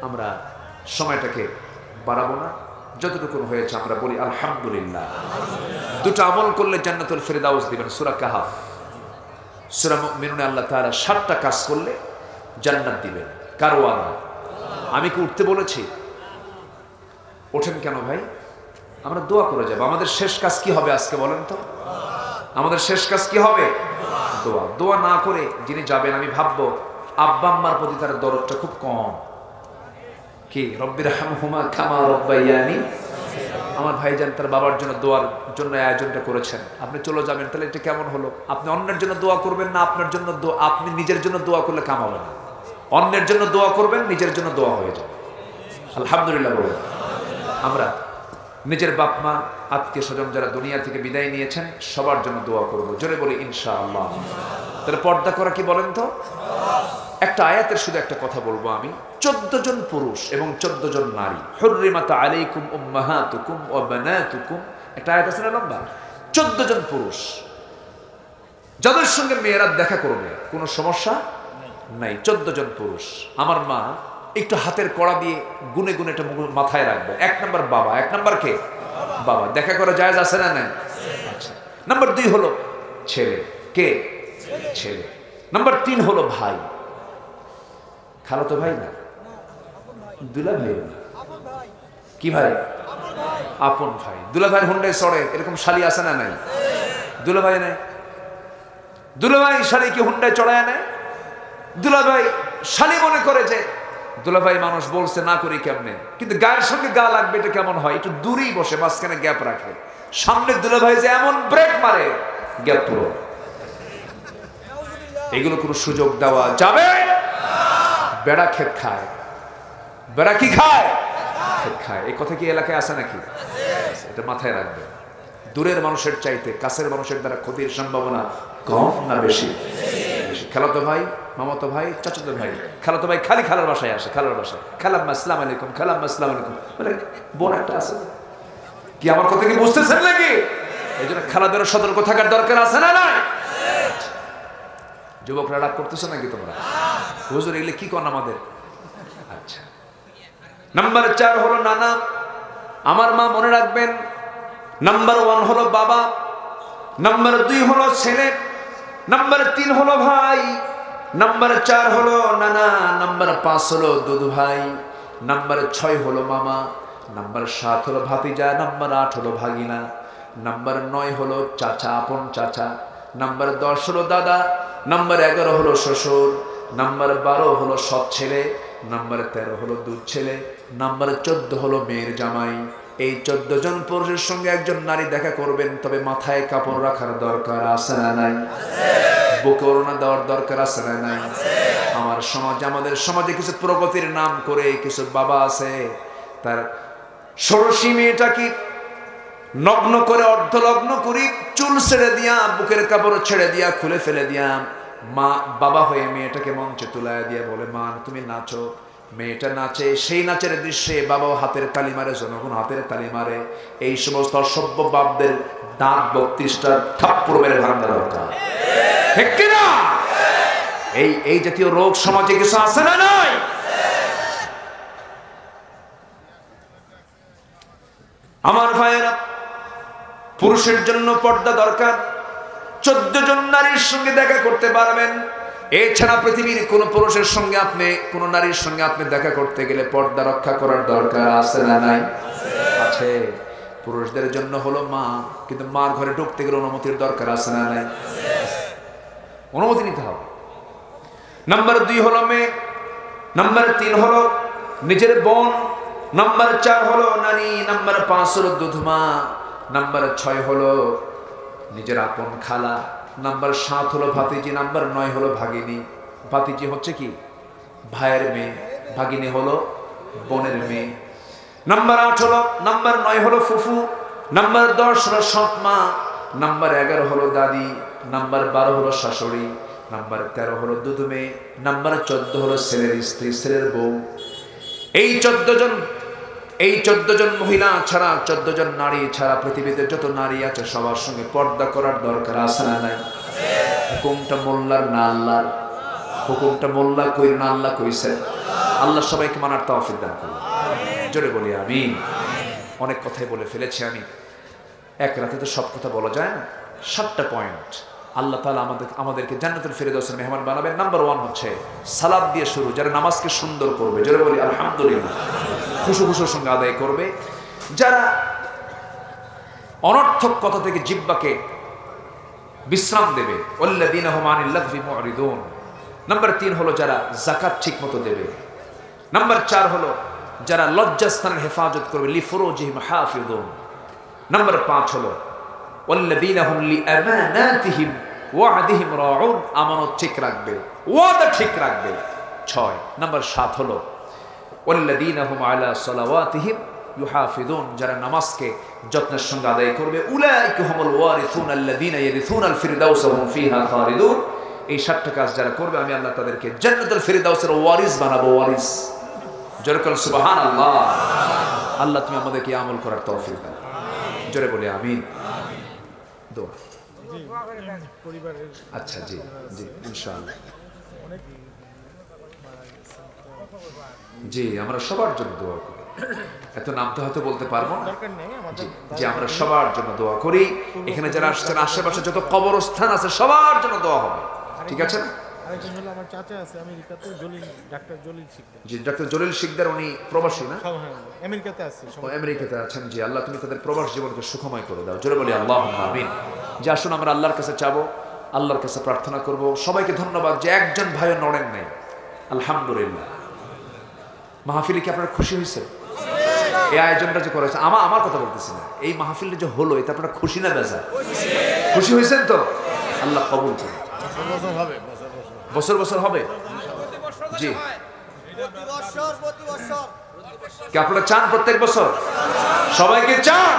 আমরা সময়টাকে বাড়াবো না, যতটুকু হয়েছে আমরা বলি আলহামদুলিল্লাহ। দুটো আমল করলে জান্নাতুল ফিরদাউস দিবেন। সূরা কাহাফ, সূরা মুমিনুনে আল্লাহ তাআলা 7টা কাজ করলে জান্নাত দিবেন। কার ওয়াদা? আমি কি উঠতে বলেছি? ওঠেন কেন ভাই? আমরা দোয়া করে যাব। আমাদের শেষ কাজ কি হবে আজকে বলেন তো? আমাদের শেষ কাজ কি হবে? দোয়া। দোয়া না করে যিনি যাবেন, আমি ভাববো আব্বা আম্মার প্রতি তার দরদটা খুব কম। কি রব্বিরহামহুমা কামা রাব্বায়ানি, আমার ভাইজান তার বাবার জন্য দোয়ার জন্য আয়োজনটা করেছেন, আপনি চলে যাবেন, তাহলে এটা কেমন হলো? আপনি অন্যের জন্য দোয়া করবেন না আপনার জন্য? আপনি নিজের জন্য দোয়া করলে কাম হবে না। অন্যের জন্য দোয়া করবেন, নিজের জন্য দোয়া হয়ে যাবে। আলহামদুলিল্লাহ বলুন। আমরা নিজের বাপ মা আত্মীয় স্বজন যারা দুনিয়া থেকে বিদায় নিয়েছেন সবার জন্য দোয়া করবো। জোরে বলি ইনশাআল্লাহ। তাহলে পর্দা করা কি বলেন তো? একটা আয়াতের শুধু একটা কথা বলবো আমি। 14 জন পুরুষ এবং 14 জন নারী। হুররিমাত আলাইকুম উম্মাহাতুকুম ওয়া বানাতুকুম, একটা আয়াত আছে না লম্বা? 14 জন পুরুষ যাদের সঙ্গে মেয়েরা দেখা করবে, কোনো সমস্যা নাই। 14 জন পুরুষ। আমার মা একটু হাতের কড়া দিয়ে গুনে গুনে এটা মাথায় রাখবে। 1 নম্বর বাবা। 1 নম্বর কে? বাবা। দেখা করা জায়েজ আছে না নাই? আচ্ছা। নাম্বার 2 হলো ছেলে। কে? ছেলে। নাম্বার 3 হলো ভাই। খালাতো ভাই না, দুলা ভাই না, কি ভাই? আপন ভাই। দুলা ভাই হুন্ডায় চড়ে, এরকম শালি আছে না নাই? দুলা ভাই নাই, দুলা ভাই শালি কি হুন্ডায় চড়ায় নেয়? দুলা ভাই শালি মনে করে যে দুলা ভাই মানুষ বলছে না করি কেমনে, কিন্তু গায়ের সঙ্গে গা লাগবে এটা কেমন হয়? একটু দূরেই বসে, মাঝখানে গ্যাপ রাখে। সামনে দুলা ভাই যে এমন ব্রেক মারে, গ্যাপ পুরো। এগুলো কোনো সুযোগ দেওয়া যাবে? বেড়া ক্ষেত খায়। বেড়া কি খায়? ক্ষেত খায়। এই কথা কি এলাকায় আছে নাকি? এটা মাথায় রাখবে। দূরের মানুষের চাইতে কাছের মানুষের দ্বারা ক্ষতির সম্ভাবনা কম না বেশি? খালাতো ভাই, মামাতো ভাই, চাচাতো ভাই। খালাতো ভাই খালি খালার বাসায় আসে, খালার বাসায় খালাম্মা আসসালামু আলাইকুম, খালাম্মা আসসালামু আলাইকুম বলে। বোন একটা আছে কি? আমার কথা কি বুঝতেছেন নাকি? এই জন্য খালাদের সতর্ক থাকার দরকার আছে না নাই? যুবকরা রাগ করতেছো নাকি তোমরা? হুজুর এগুলো কি করেন আমাদের? আচ্ছা। নাম্বার 4 হলো নানা। আমার মা মনে রাখবেন, নাম্বার 1 হলো বাবা, নাম্বার 2 হলো ছেলে, নাম্বার 3 হলো ভাই, নাম্বার 4 হলো নানা, নাম্বার 5 হলো দুদু ভাই, নাম্বার 6 হলো মামা, নাম্বার 7 হলো ভাতিজা, নাম্বার 8 হলো ভাগিনা, নাম্বার 9 হলো চাচা, আপন চাচা, নাম্বার 10 হলো দাদা, নাম্বার 11 হলো শ্বশুর, নাম্বার 12 হলো সৎ ছেলে, নাম্বার 13 হলো দুধ ছেলে, নাম্বার 14 হলো মেয়ের জামাই। এই 14 জন পুরুষের সঙ্গে একজন নারী দেখা করবেন, তবে মাথায় কাপড় রাখার দরকার আছে না নাই? বুকে ওড়না দেওয়ার দরকার আছে না নাই? আমার সমাজ, আমাদের সমাজে কিছু প্রগতির নাম করে কিছু বাবা আছে, তার ষোড়শী মেয়েটাকে নগ্ন করে, অর্ধলগ্ন করি, চুল ছেড়ে দিয়া, বুকের কাপড় ছেড়ে দিয়া, খুলে ফেলে দিয়া, মা বাবা হয়ে মেয়েটাকে মঞ্চে তুলায় দিয়ে বলে, মা তুমি নাচো। মেয়েটা নাচে, সেই নাচের দৃশ্যে বাবাও হাতের তালি মারে, জনগণ হাতের তালি মারে। এই সমস্ত অসভ্য বাপদের দাঁত 32টা থাপ্পড় মেরে ভাঙা দরকার, ঠিক কিনা? এই জাতীয় রোগ সমাজে কিছু আছে না নাই? আমার ভাইয়েরা, পুরুষের জন্য পর্দা দরকার। 14 জন নারীর সঙ্গে দেখা করতে পারবেন। এছাড়া পৃথিবীর কোন পুরুষের সঙ্গে আপনি, কোন নারীর সঙ্গে আপনি দেখা করতে গেলে পর্দা রক্ষা করার দরকার আছে না নাই? আছে। পুরুষদের জন্য হলো মা, কিন্তু মার ঘরে ঢুকতে গেলে অনুমতির দরকার আছে না নাই? অনুমতি নিতে হবে। নাম্বার 2 হলো মেয়ে, নাম্বার 3 হলো নিজের বোন, নাম্বার 4 হলো নানি, নাম্বার 5 হলো দুধমা, নাম্বার 6 হলো নিজের আপন খালা, নাম্বার 7 হলো ভাতিজি, নাম্বার 9 হলো ভাগিনী। ভাতিজি হচ্ছে কি? ভাইয়ের মেয়ে। ভাগিনী হলো বোনের মেয়ে। নাম্বার 8 হলো, নাম্বার 9 হলো ফুফু, নাম্বার 10 হলো সৎ মা, নাম্বার 11 হলো দাদি, নাম্বার 12 হলো শাশুড়ি, নাম্বার 13 হলো দুধ মেয়ে, নাম্বার 14 হলো ছেলের স্ত্রী, ছেলের বউ। এই 14 জন মহিলা ছাড়া, 14 জন নারী ছাড়া পৃথিবীতে যত নারী আছে সবার সঙ্গে পর্দা করার দরকার আছে না নাই? হুকুমটা মোল্লার না আল্লাহর? হুকুমটা মোল্লা কই না আল্লাহ কইছেন? আল্লাহ সবাইকে মানার তৌফিক দান করুন। জোরে বলি আমিন। অনেক কথাই বলে ফেলেছি আমি, এক রাতে তো সব কথা বলা যায় না। 7টা পয়েন্ট আল্লাহ তাআলা আমাদেরকে জান্নাতুল ফিরদাউসের মেহমান বানাবেন। নাম্বার 1 হচ্ছে সালাত দিয়ে শুরু, যারা নামাজকে সুন্দর করবে, জোরে বলি আলহামদুলিল্লাহ, খুশুর সঙ্গে আদায় করবে। যারা অনর্থক কথা থেকে জিহ্বাকে বিশ্রাম দেবে, ওয়াল্লাযীনা হুম আনিল লাগবি মুরিদুন। নাম্বার 3 হলো যারা যাকাত ঠিকমতো দেবে। নাম্বার 4 হলো যারা লজ্জাস্থানের হেফাজত করবে, লিফুরুজিহিম হাফিযুন। নাম্বার 5 হলো ওয়াল্লাযীনা হুম লিআমানাতিহিম ওয়া'দিহিম রাউন, আমানত ঠিক রাখবে, ওয়াদা ঠিক রাখবে। 6 নাম্বার 7 হলো ওয়াল্লাযীনা হুম আলা সালাওয়াতিহিম ইউহাফিযুন, যারা নামাজকে যত্নের সঙ্গে আদায় করবে। উলাইকা হুমুল ওয়ারিসুন আল্লাযীনা ইয়ারিসুনাল ফিরদাউস হুম ফিহা খালিদুন। এই 7টা কাজ যারা করবে, আমি আল্লাহ তাদেরকে জান্নাতুল ফিরদাউসের ওয়ারিস বানাবো। ওয়ারিস, জোরে বলেন সুবহানাল্লাহ। আল্লাহ তুমি আমাদেরকে আমল করার তৌফিক দাও। জোরে বলি আমিন। দোয়া। আচ্ছা, জি জি ইনশাআল্লাহ। জি, আমরা সবার জন্য দোয়া করি। এত নাম তো হয়তো বলতে পারবো না। জি, আমরা সবার জন্য দোয়া করি। এখানে যারা আসছেন, আশেপাশে যত কবরস্থান আছে সবার জন্য দোয়া হবে, ঠিক আছে না? আরেকজন হলো আমার চাচা আছে আমেরিকাতে, ডাক্তার জলিল শিকদার। জি, ডাক্তার জলিল শিকদার, উনি প্রবাসী না? আমেরিকাতে আছে। আমেরিকাতে আছেন। জি, আল্লাহ তুমি তাদের প্রবাস জীবনকে সুখময় করে দাও। জোরে বলি আল্লাহুম্মা আমিন। যে আসুন আমরা আল্লাহর কাছে চাবো, আল্লাহর কাছে প্রার্থনা করব। সবাইকে ধন্যবাদ যে একজন ভাইও নড়েন নাই, আলহামদুলিল্লাহ। মাহফিলে কি আপনারা খুশি হয়েছে? এই আয়োজনটা যে করেছে, আমার কথা বলতেছি না, এই মাহফিলটা যে হলো, এতে আপনারা খুশি না বেজা? খুশি হয়েছেন তো? আল্লাহ কবুল করুন। বছর বছর হবে। জি, কি আপনারা চান প্রত্যেক বছর? সবাইকে চান?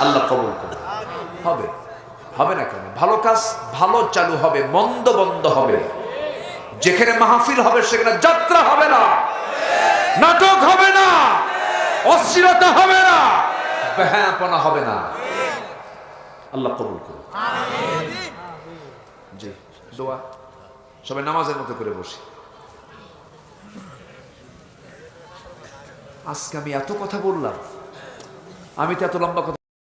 আল্লাহ কবুল করুন। হবে, হবে না কেন? ভালো কাজ ভালো চালু হবে, মন্দ বন্ধ হবে। যেখানে মাহফিল হবে সেখানে যাত্রা হবে না, নাটক হবে না, অশ্লীলতা হবে না, বেহায়াপনা হবে না। আল্লাহ কবুল করুন। জি, দোয়া। সবাই নামাজের মতো করে বসি। আজকে আমি এত কথা বললাম, আমি তো এত লম্বা কথা